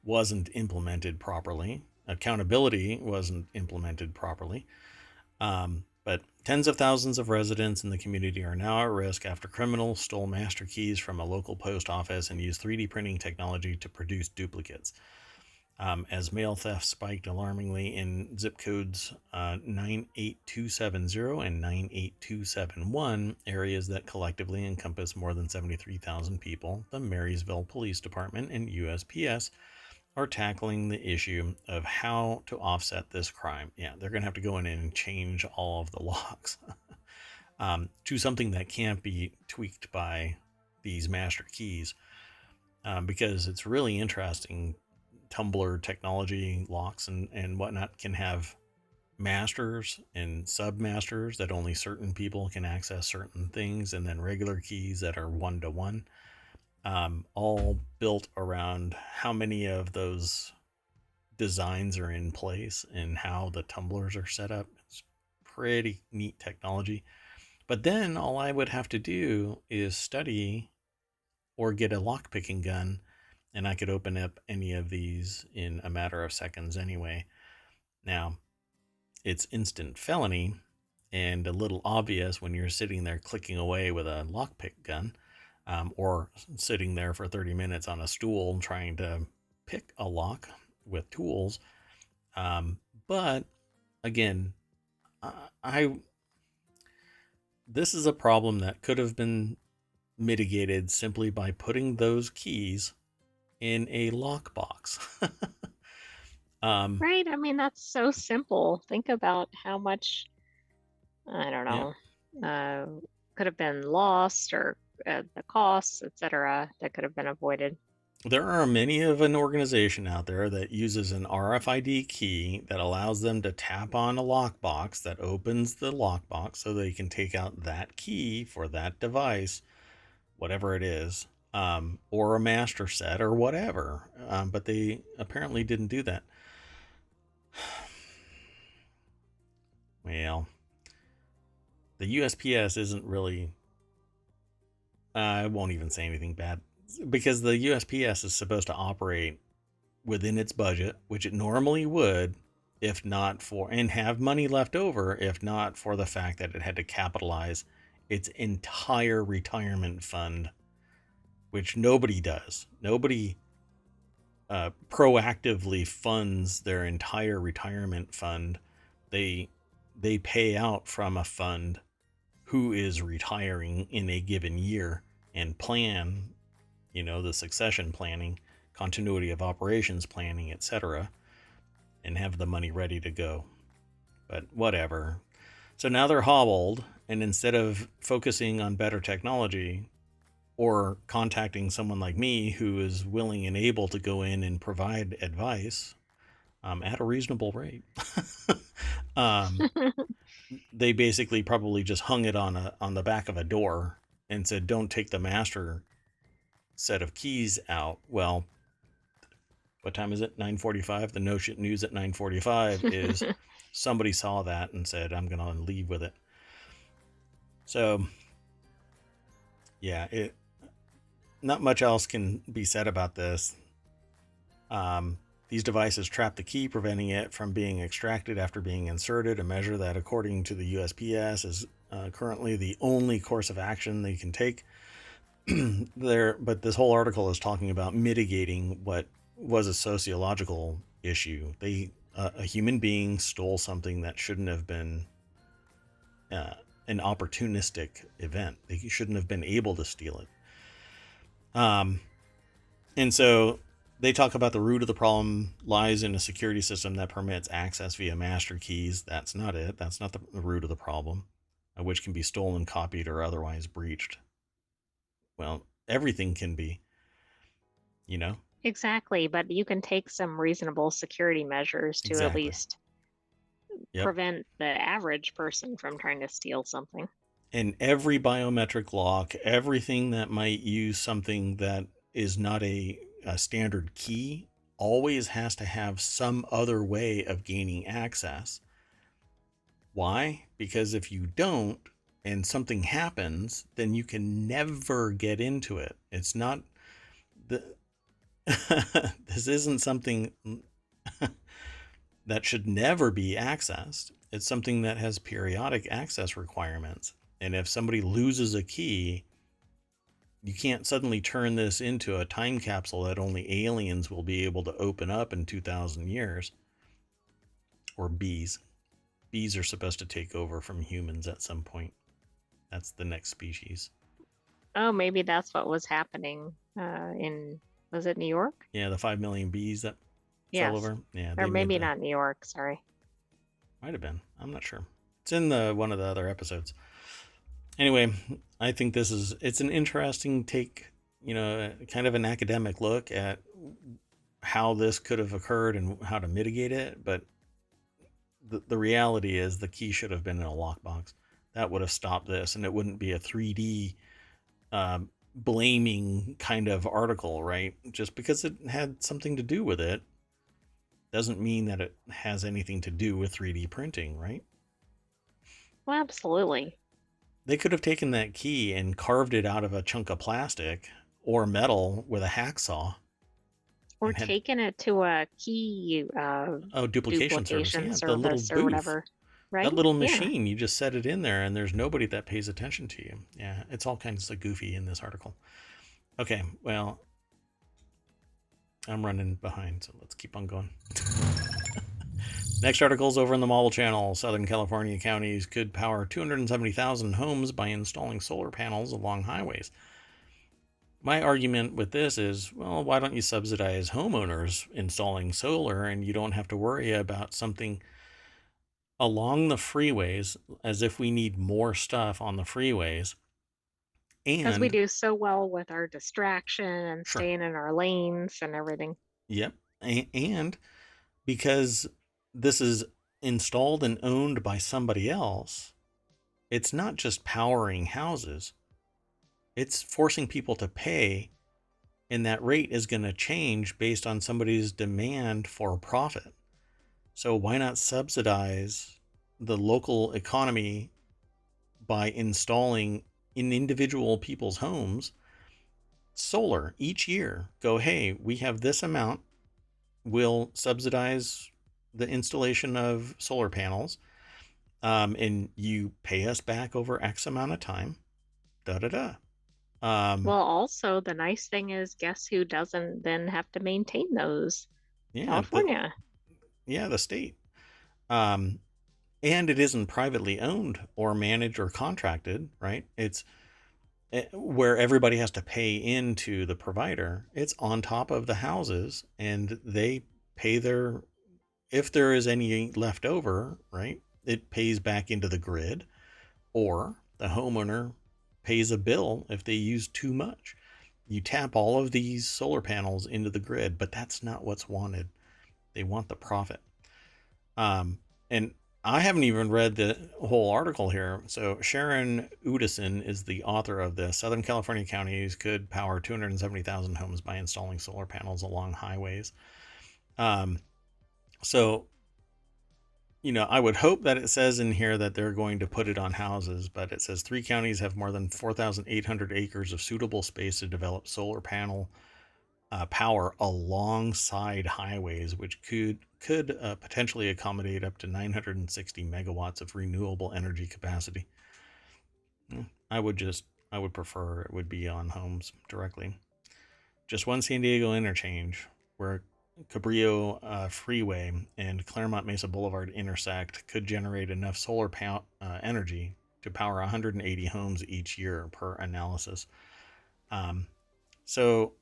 wasn't implemented properly. Accountability wasn't implemented properly. But tens of thousands of residents in the community are now at risk after criminals stole master keys from a local post office and used 3D printing technology to produce duplicates. As mail theft spiked alarmingly in zip codes 98270 and 98271, areas that collectively encompass more than 73,000 people, the Marysville Police Department and USPS are tackling the issue of how to offset this crime. Yeah, they're going to have to go in and change all of the locks to something that can't be tweaked by these master keys, because it's really interesting. Tumbler technology locks and whatnot can have masters and submasters that only certain people can access certain things, and then regular keys that are one-to-one, all built around how many of those designs are in place and how the tumblers are set up. It's pretty neat technology. But then all I would have to do is study or get a lockpicking gun, and I could open up any of these in a matter of seconds anyway. Now, it's instant felony and a little obvious when you're sitting there clicking away with a lockpick gun, or sitting there for 30 minutes on a stool trying to pick a lock with tools. But again, I this is a problem that could have been mitigated simply by putting those keys in a lockbox. Right? I mean, that's so simple. Think about how much, I don't Yeah, know, could have been lost or the costs, etc., that could have been avoided. there are many of an organization out there that uses an RFID key that allows them to tap on a lockbox that opens the lockbox so they can take out that key for that device, whatever it is, or a master set or whatever. But they apparently didn't do that. Well, the USPS isn't really. I won't even say anything bad because the USPS is supposed to operate within its budget, which it normally would, if not for, and have money left over, if not for the fact that it had to capitalize its entire retirement fund, which nobody does. Nobody proactively funds their entire retirement fund. They pay out from a fund who is retiring in a given year and plan, the succession planning, continuity of operations planning, etc., and have the money ready to go. But whatever. So now they're hobbled, and instead of focusing on better technology or contacting someone like me who is willing and able to go in and provide advice at a reasonable rate, they basically probably just hung it on the back of a door and said, "Don't take the master set of keys out." Well, what time is it? 9:45. The no shit news at 9:45 is somebody saw that and said, "I'm gonna leave with it." So, yeah, not much else can be said about this. These devices trap the key, preventing it from being extracted after being inserted, a measure that, according to the USPS, is currently the only course of action they can take. But this whole article is talking about mitigating what was a sociological issue. A human being stole something that shouldn't have been an opportunistic event. They shouldn't have been able to steal it. And so they talk about the root of the problem lies in a security system that permits access via master keys. That's not it. That's not the root of the problem, which can be stolen, copied, or otherwise breached. Well, everything can be, Exactly, but you can take some reasonable security measures to at Exactly. least Yep. prevent the average person from trying to steal something. And every biometric lock, everything that might use something that is not a standard key, always has to have some other way of gaining access. Why? Because if you don't and something happens, then you can never get into it. It's not the this isn't something that should never be accessed. It's something that has periodic access requirements. And if somebody loses a key, you can't suddenly turn this into a time capsule that only aliens will be able to open up in 2,000 years. Or bees. Bees are supposed to take over from humans at some point. That's the next species. Oh, maybe that's what was happening was it New York? Yeah, the 5 million bees that fell Yes. over. Yeah, Or they made maybe the. not New York, sorry. Might have been. I'm not sure. It's in one of the other episodes. Anyway, I think it's an interesting take, kind of an academic look at how this could have occurred and how to mitigate it. But the reality is the key should have been in a lockbox. That would have stopped this, and it wouldn't be a 3D blaming kind of article, right? Just because it had something to do with it doesn't mean that it has anything to do with 3D printing, right? Well, absolutely. They could have taken that key and carved it out of a chunk of plastic or metal with a hacksaw Or and had taking it to a key duplication service. duplication Yeah, the little service or booth, whatever, that right? little Yeah. machine. You just set it in there, and there's nobody that pays attention to you. Yeah, it's all kinds of goofy in this article. Okay, well, I'm running behind, so let's keep on going. Next article is over in the Mobile Channel. Southern California counties could power 270,000 homes by installing solar panels along highways. My argument with this is, well, why don't you subsidize homeowners installing solar and you don't have to worry about something along the freeways as if we need more stuff on the freeways. Because we And do so well with our distraction and sure, staying in our lanes and everything. yep. And because this is installed and owned by somebody else, it's not just powering houses, it's forcing people to pay, and that rate is going to change based on somebody's demand for profit. So why not subsidize the local economy by installing in individual people's homes solar each year. Go, hey, we have this amount, we'll subsidize the installation of solar panels, and you pay us back over X amount of time. Da da da. Well, also, the nice thing is, guess who doesn't then have to maintain those? Yeah, California. the state. Um, and it isn't privately owned or managed or contracted, right? It's where everybody has to pay into the provider. It's on top of the houses, and they pay their, if there is any left over, right? It pays back into the grid, or the homeowner pays a bill if they use too much. You tap all of these solar panels into the grid, but that's not what's wanted. They want the profit. And I haven't even read the whole article here. So Sharon Udison is the author of this. Southern California counties could power 270,000 homes by installing solar panels along highways. Um, so, I would hope that it says in here that they're going to put it on houses, but it says 3 counties have more than 4,800 acres of suitable space to develop solar panel power alongside highways, which could potentially accommodate up to 960 megawatts of renewable energy capacity. I would prefer it would be on homes directly. Just one San Diego interchange where Cabrillo Freeway and Claremont Mesa Boulevard intersect could generate enough solar energy to power 180 homes each year per analysis. So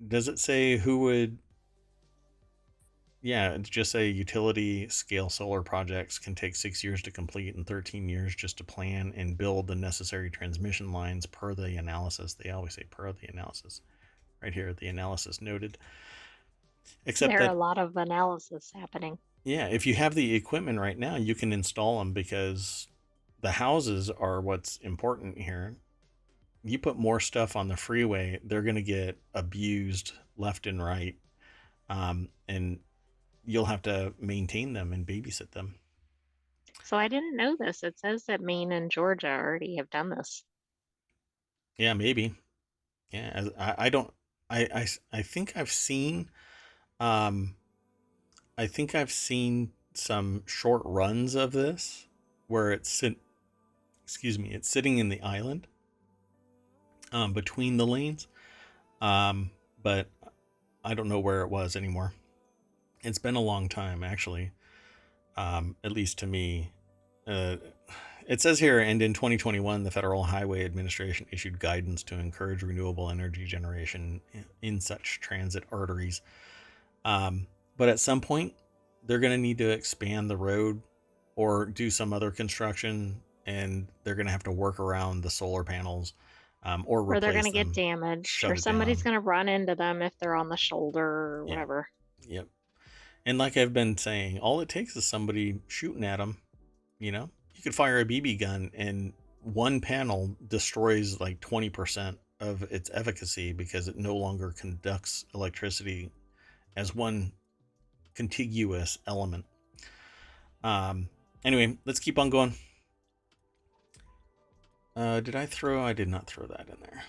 does it say who would? Yeah, it's just say utility scale solar projects can take 6 years to complete and 13 years just to plan and build the necessary transmission lines per the analysis. They always say per the analysis. Right here, the analysis noted. Except There are a that, lot of analysis happening. yeah, if you have the equipment right now, you can install them because the houses are what's important here. You put more stuff on the freeway, they're going to get abused left and right. And you'll have to maintain them and babysit them. So I didn't know this. It says that Maine and Georgia already have done this. Yeah, maybe. Yeah, I don't. I think I've seen. Um, I think I've seen some short runs of this where excuse me, it's sitting in the island, between the lanes. Um, but I don't know where it was anymore. It's been a long time, actually. At least to me. Uh, it says here, and in 2021, the Federal Highway Administration issued guidance to encourage renewable energy generation in such transit arteries. But at some point, they're going to need to expand the road or do some other construction, and they're going to have to work around the solar panels, or Or they're going replace to get them, damaged, or shut it somebody's down. going to run into them if they're on the shoulder or Yeah. whatever. Yep. And like I've been saying, all it takes is somebody shooting at them. You could fire a BB gun and one panel destroys like 20% of its efficacy because it no longer conducts electricity as one contiguous element. Anyway, let's keep on going. Did I throw? I did not throw that in there.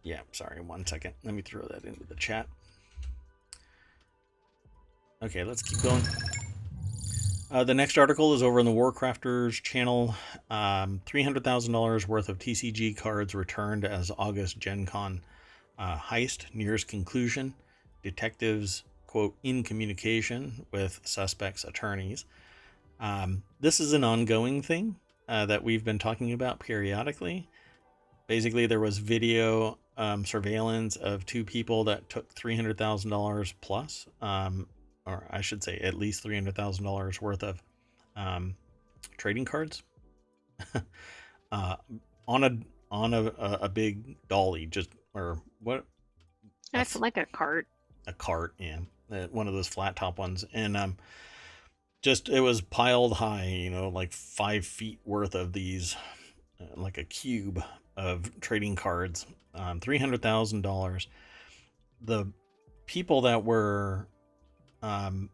Yeah, sorry, 1 second. Let me throw that into the chat. Okay, let's keep going. The next article is over on the Warcrafters channel. $300,000 worth of TCG cards returned as August Gen Con heist nears conclusion. Detectives, quote, in communication with suspects' attorneys. This is an ongoing thing that we've been talking about periodically. Basically, there was video surveillance of two people that took $300,000 plus, or I should say at least $300,000 worth of trading cards uh, on a big dolly, just or what That's like a cart. a cart, yeah, one of those flat top ones, and just it was piled high, like 5 feet worth of these, like a cube of trading cards, $300,000. The people that were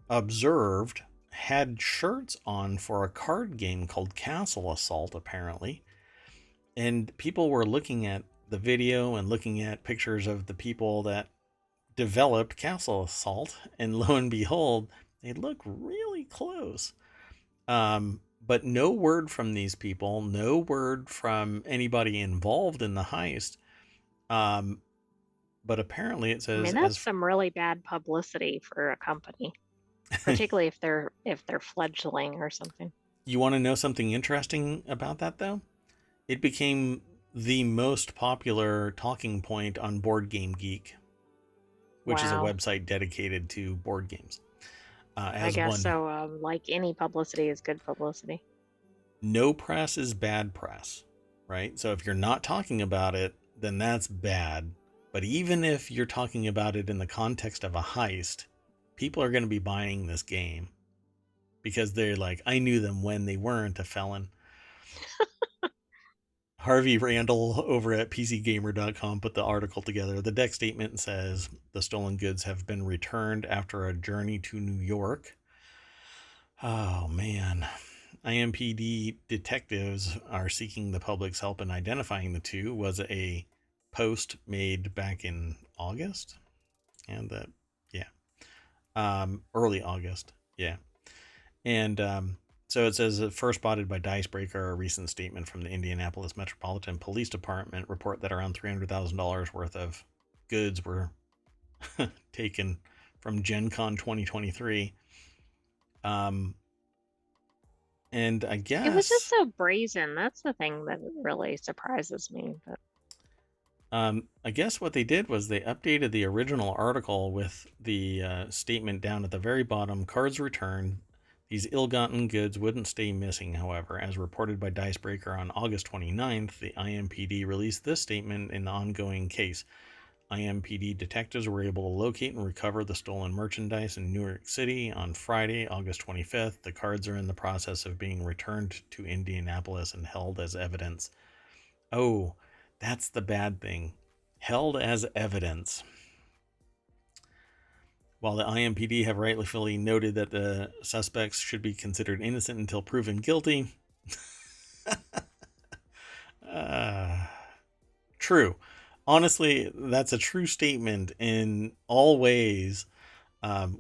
observed had shirts on for a card game called Castle Assault, apparently. And people were looking at the video and looking at pictures of the people that developed Castle Assault, and lo and behold, they look really close. But no word from these people, no word from anybody involved in the heist. But apparently it I says mean, that's as some really bad publicity for a company, particularly if they're fledgling or something. you want to know something interesting about that though? It became the most popular talking point on Board Game Geek, which is a Wow. website dedicated to board games. I As guess one, so. Like any publicity is good publicity. no press is bad press, right? So if you're not talking about it, then that's bad. But even if you're talking about it in the context of a heist, people are going to be buying this game because they're like, I knew them when they weren't a felon. Harvey Randall over at PCGamer.com put the article together. The deck statement says the stolen goods have been returned after a journey to New York. Oh, man. IMPD detectives are seeking the public's help in identifying the two was a post made back in August. And yeah, early August. Yeah. And so it says first spotted by Dicebreaker, a recent statement from the Indianapolis Metropolitan Police Department report that around $300,000 worth of goods were taken from Gen Con 2023. And I It was just guess so brazen. That's the thing that really surprises me. But I guess what they did was they updated the original article with the statement down at the very bottom. Cards returned. These ill-gotten goods wouldn't stay missing, however. As reported by Dicebreaker on August 29th, the IMPD released this statement in the ongoing case. IMPD detectives were able to locate and recover the stolen merchandise in New York City on Friday, August 25th. The cards are in the process of being returned to Indianapolis and held as evidence. Oh, that's the bad thing. Held as evidence. While the IMPD have rightfully noted that the suspects should be considered innocent until proven guilty. uh, True. Honestly, that's a true statement in all ways,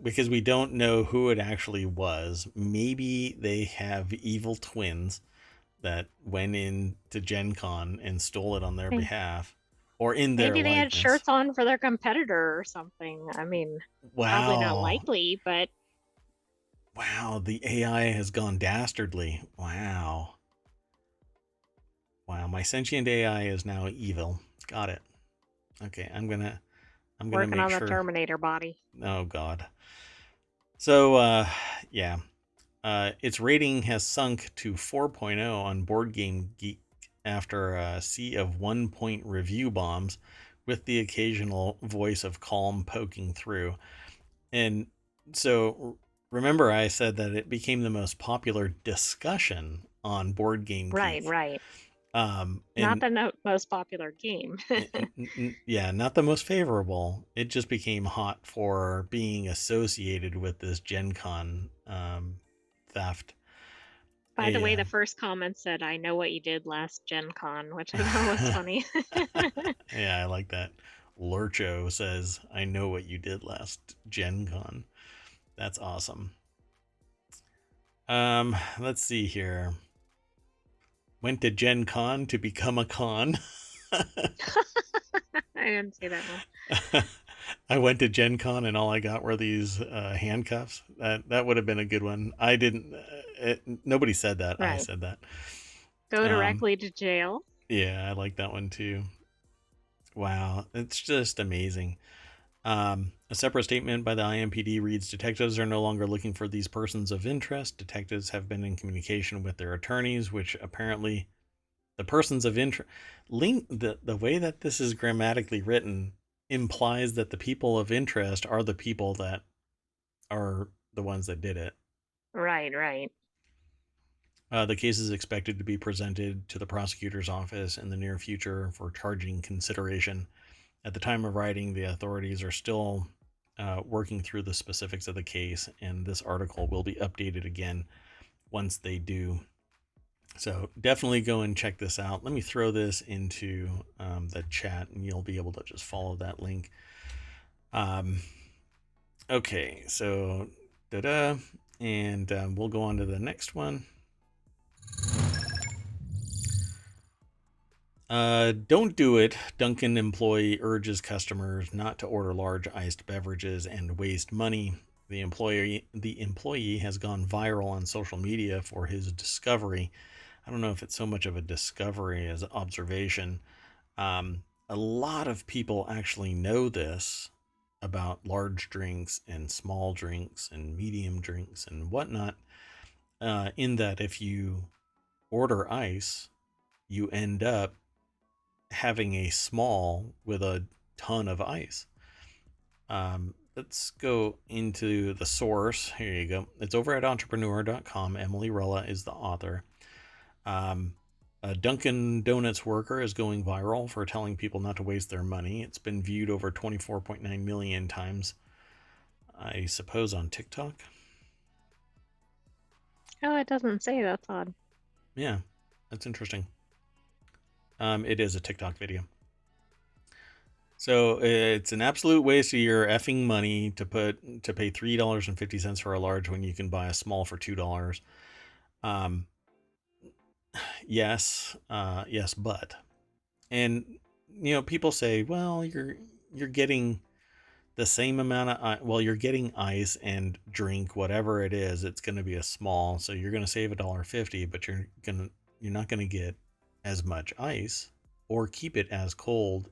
because we don't know who it actually was. Maybe they have evil twins that went into Gen Con and stole it on their hey, behalf or in their maybe they had likeness. shirts on for their competitor or something. I mean, probably not Wow. likely, but Wow, the AI has gone dastardly. Wow. Wow, my sentient AI is now evil. Got it. Okay, I'm gonna working make on the sure. Terminator body. Oh god. So yeah. Its rating has sunk to 4.0 on Board Game Geek after a sea of 1 point review bombs, with the occasional voice of calm poking through. And so remember I said that it became the most popular discussion on Board Game Right, Geek. right. Not And the most popular game. yeah, not the most favorable. It just became hot for being associated with this Gen Con theft. By the way, the first comment said, "I know what you did last Gen Con," which I thought was funny. Yeah, I like that. Lurcho says, I know what you did last Gen Con. That's awesome. Let's see here. Went to Gen Con to become a con. I didn't see that one. I went to Gen Con and all I got were these handcuffs. That would have been a good one. I didn't. Nobody said that. I Right. said that. Go Um, directly to jail. yeah, I like that one too. Wow, it's just amazing. A separate statement by the IMPD reads, detectives are no longer looking for these persons of interest. Detectives have been in communication with their attorneys, which apparently the persons of interest link the way that this is grammatically written implies that the people of interest are the people that are the ones that did it. Right, right. The case is expected to be presented to the prosecutor's office in the near future for charging consideration. At the time of writing, the authorities are still working through the specifics of the case, and this article will be updated again once they do. So definitely go and check this out. Let me throw this into the chat, and you'll be able to just follow that link. Okay, so and we'll go on to the next one. Don't do it. Dunkin' employee urges customers not to order large iced beverages and waste money. The employee has gone viral on social media for his discovery. I don't know if it's so much of a discovery as observation. A lot of people actually know this about large drinks and small drinks and medium drinks and whatnot. In that, if you order ice, you end up having a small with a ton of ice. Let's go into the source. Here you go. It's over at entrepreneur.com. Emily Rella is the author. A Dunkin' Donuts worker is going viral for telling people not to waste their money. It's been viewed over 24.9 million times, I suppose, on TikTok. Oh, it doesn't say. That's odd. Yeah, that's interesting. It is a TikTok video. So it's an absolute waste of your effing money to pay $3.50 for a large when you can buy a small for $2. Yes, yes, but, and people say, well, you're getting the same amount of well, you're getting ice and drink, whatever it is. It's going to be a small, so you're going to save $1.50, but you're not going to get as much ice or keep it as cold,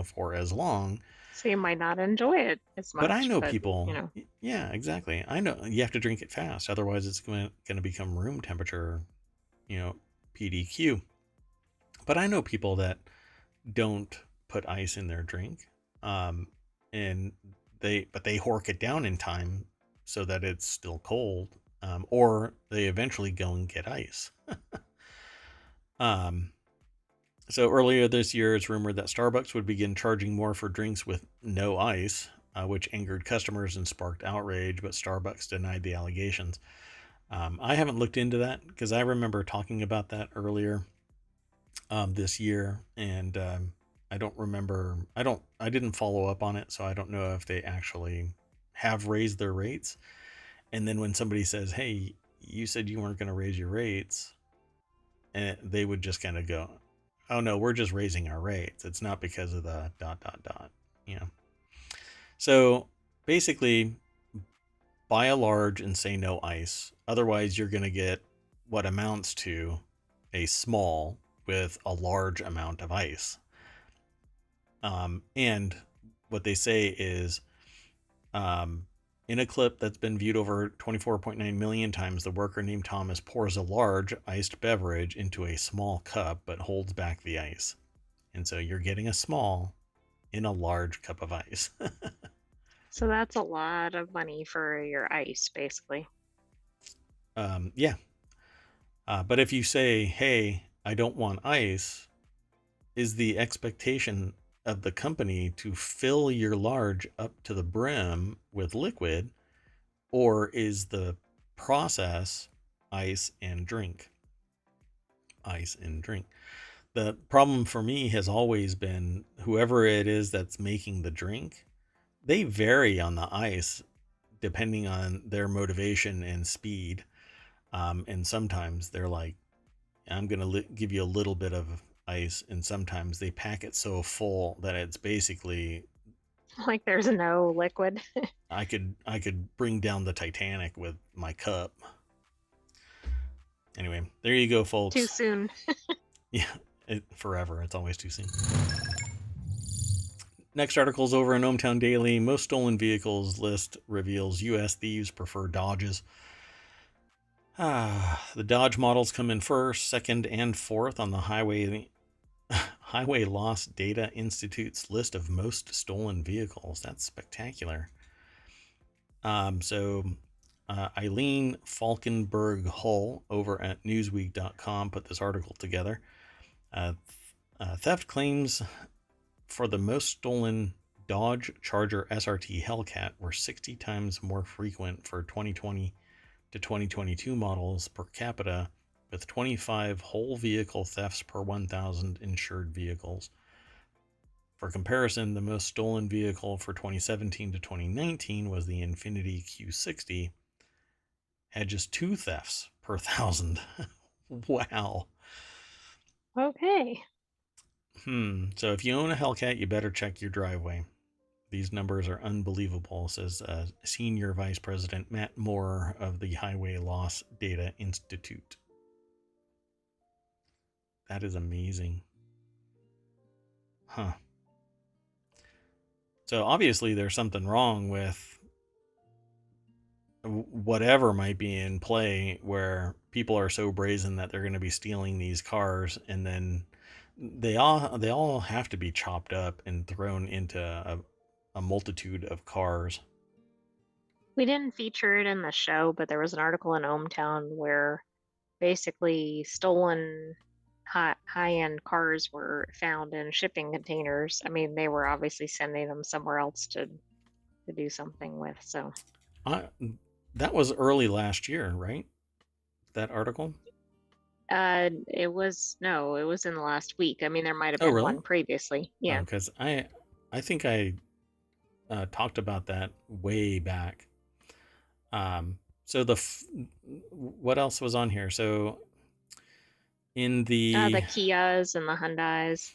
for as long. So you might not enjoy it as But I much, know but people, yeah, exactly. I know you have to drink it fast, otherwise it's going to become room temperature, PDQ. But I know people that don't put ice in their drink, and they hork it down in time so that it's still cold, or they eventually go and get ice. So earlier this year, it's rumored that Starbucks would begin charging more for drinks with no ice, which angered customers and sparked outrage, but Starbucks denied the allegations. I haven't looked into that because I remember talking about that earlier this year, and I don't remember. I didn't follow up on it, so I don't know if they actually have raised their rates. And then when somebody says, "Hey, you said you weren't going to raise your rates," and they would just kind of go, "Oh no, we're just raising our rates. It's not because of the dot dot dot." You know. So basically, buy a large and say no ice. Otherwise, you're going to get what amounts to a small with a large amount of ice. And what they say is, in a clip that's been viewed over 24.9 million times, the worker named Thomas pours a large iced beverage into a small cup but holds back the ice. And so you're getting a small in a large cup of ice. so that's a lot of money for your ice, basically. Yeah. But if you say, hey, I don't want ice, is the expectation of the company to fill your large up to the brim with liquid, or is the process ice and drink? Ice and drink. The problem for me has always been whoever it is that's making the drink, they vary on the ice depending on their motivation and speed. And sometimes they're like, I'm going to give you a little bit of ice. And sometimes they pack it so full that it's basically, Like there's no liquid. I could bring down the Titanic with my cup. Anyway, there you go, Too folks. soon. Yeah, forever. It's always too soon. Next article's over in ohmTown Daily. Most stolen vehicles list reveals U.S. thieves prefer Dodges. The Dodge models come in first, second, and fourth on the Highway Loss Data Institute's list of most stolen vehicles. That's spectacular. So Eileen Falkenberg Hull over at Newsweek.com put this article together. Theft claims for the most stolen Dodge Charger SRT Hellcat were 60 times more frequent for 2020 to 2022 models per capita, with 25 whole vehicle thefts per 1,000 insured vehicles. For comparison, the most stolen vehicle for 2017 to 2019 was the Infiniti Q60, had just 2 thefts per 1,000. Wow. Okay. So if you own a Hellcat, you better check your driveway. These numbers are unbelievable, says Senior Vice President Matt Moore of the Highway Loss Data Institute. That is amazing. Huh. So obviously there's something wrong with whatever might be in play where people are so brazen that they're going to be stealing these cars, and then they all have to be chopped up and thrown into a multitude of cars. We didn't feature it in the show, but there was an article in ohmTown where basically stolen high-end cars were found in shipping containers. I mean, they were obviously sending them somewhere else to do something with. So I, that was early last year, right? That article. it was no, it was in the last week. I mean, there might have Oh, been really? one previously. Oh, Yeah. because I think I talked about that way back. So what else was on here? So in The the Kias and the Hyundais.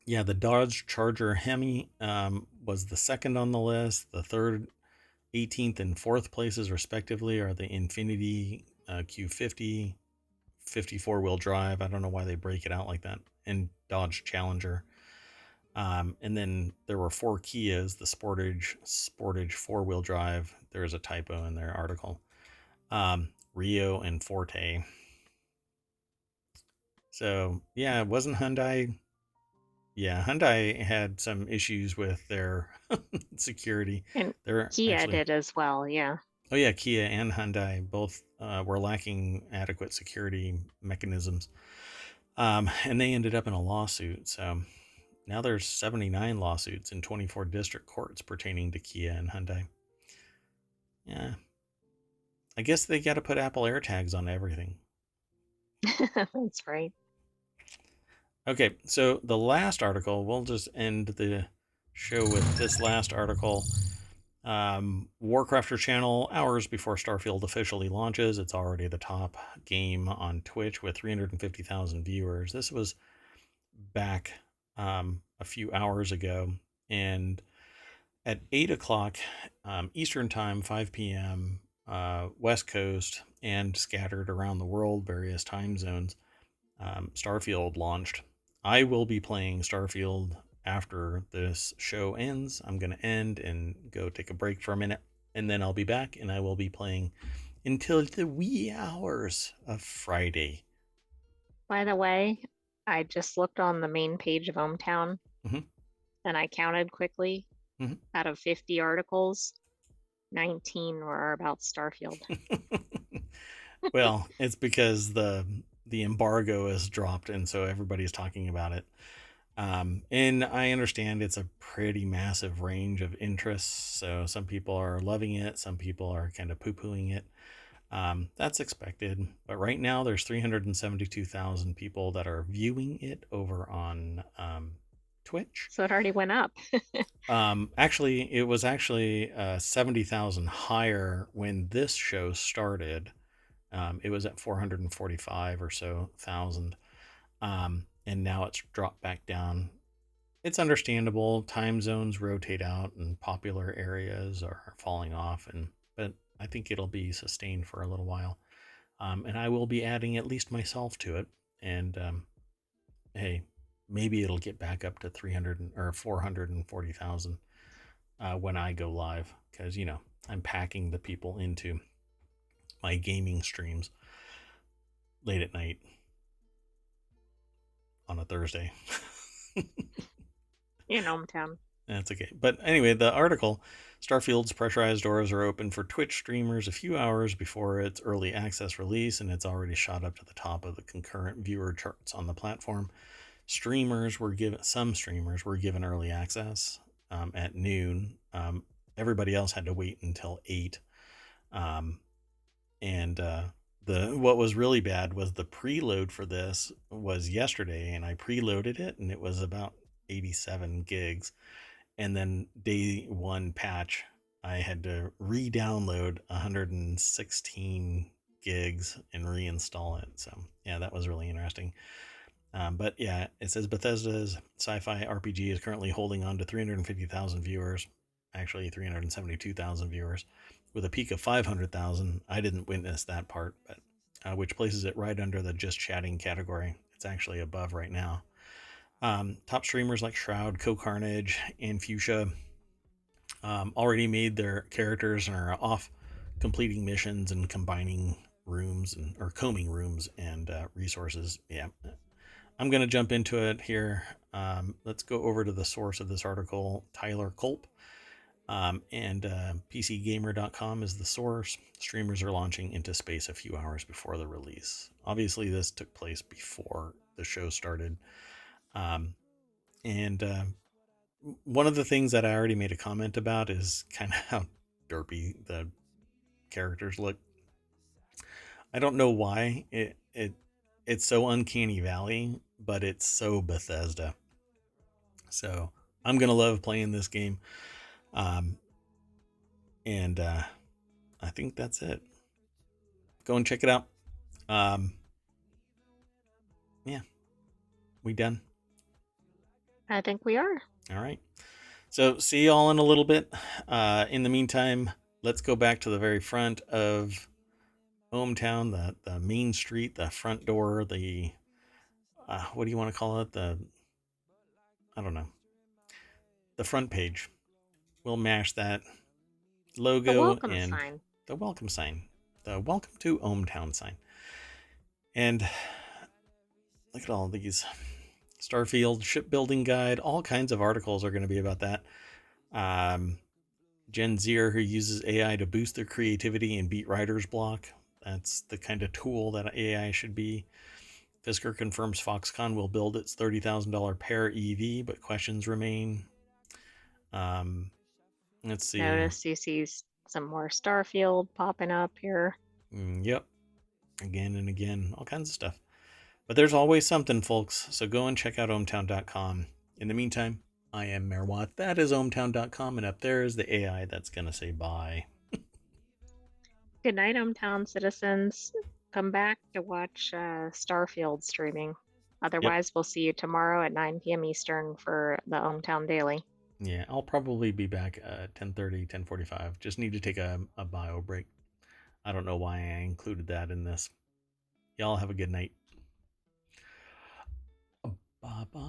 the Dodge Charger Hemi was the second on the list. The third, 18th, and fourth places respectively are the Infiniti Q50, 54-wheel drive. I don't know why they break it out like that, and Dodge Challenger. And then there were 4 Kias, the Sportage 4-wheel drive. There's a typo in their article. Rio and Forte. So yeah, it wasn't Hyundai. Yeah, Hyundai had some issues with their security. And They're Kia actually, did as well. Yeah. oh yeah, Kia and Hyundai both were lacking adequate security mechanisms, and they ended up in a lawsuit. So now there's 79 lawsuits in 24 district courts pertaining to Kia and Hyundai. Yeah, I guess they got to put Apple AirTags on everything. That's right. Okay, so the last article, we'll just end the show with this last article. Warcrafter channel, hours before Starfield officially launches. It's already the top game on Twitch with 350,000 viewers. This was back a few hours ago. And at 8 o'clock Eastern Time, 5 p.m. West Coast, and scattered around the world, various time zones, Starfield launched. I will be playing Starfield after this show ends. I'm going to end and go take a break for a minute, and then I'll be back, and I will be playing until the wee hours of Friday. By the way, I just looked on the main page of ohmTown Mm-hmm. and I counted quickly. Mm-hmm. Out of 50 articles, 19 were about Starfield. Well, it's because the embargo is dropped, and so everybody's talking about it. And I understand it's a pretty massive range of interests. So some people are loving it, some people are kind of poo-pooing it. That's expected. But right now, there's 372,000 people that are viewing it over on Twitch. So it already went up. Actually, it was actually 70,000 higher when this show started. It was at 445 or so thousand. And now it's dropped back down. It's understandable. Time zones rotate out and popular areas are falling off, but I think it'll be sustained for a little while. And I will be adding at least myself to it. And hey, maybe it'll get back up to 300 or 440,000 when I go live, because I'm packing the people into my gaming streams late at night on a Thursday. In ohmTown. That's okay. But anyway, the article, Starfield's pressurized doors are open for Twitch streamers a few hours before its early access release, and it's already shot up to the top of the concurrent viewer charts on the platform. Some streamers were given early access. at noon. Everybody else had to wait until 8. Um, and the what was really bad was the preload for this was yesterday, and I preloaded it, and it was about 87 gigs. And then day one patch, I had to re-download 116 gigs and reinstall it. So yeah, that was really interesting. But yeah, it says Bethesda's sci-fi RPG is currently holding on to 350,000 viewers, actually 372,000 viewers, with a peak of 500,000. I didn't witness that part, but which places it right under the just chatting category. It's actually above right now. Top streamers like Shroud, Co-Carnage, and Fuchsia already made their characters and are off completing missions and combining rooms and or combing rooms and resources. Yeah, I'm going to jump into it here. Let's go over to the source of this article, Tyler Culp. And PCGamer.com is the source. Streamers are launching into space a few hours before the release. Obviously, this took place before the show started. And one of the things that I already made a comment about is kind of how derpy the characters look. I don't know why it's so uncanny valley, but it's so Bethesda. So I'm gonna love playing this game, um, and I think that's it. Go and check it out. Um, yeah, we done. I think we are. All right. So see y'all in a little bit. In the meantime, let's go back to the very front of ohmTown, the main street, the front door, the what do you want to call it? I don't know, the front page. We'll mash that The logo welcome and sign. the welcome sign, the welcome to ohmTown sign. And look at all these Starfield shipbuilding guide. All kinds of articles are going to be about that. Gen Zier, who uses AI to boost their creativity and beat writer's block. That's the kind of tool that AI should be. Fisker confirms Foxconn will build its $30,000 Pear EV, but questions remain. Um, let's see. Notice you see some more Starfield popping up here. Yep. Again and again. All kinds of stuff. But there's always something, folks. So go and check out ohmTown.com. In the meantime, I am Merwat. That is ohmTown.com. And up there is the AI that's going to say bye. Good night, ohmTown citizens. Come back to watch Starfield streaming. Yep. Otherwise, we'll see you tomorrow at 9 p.m. Eastern for the ohmTown Daily. Yeah, I'll probably be back at 10:30, 10:45. Just need to take a bio break. I don't know why I included that in this. Y'all have a good night. Bye bye.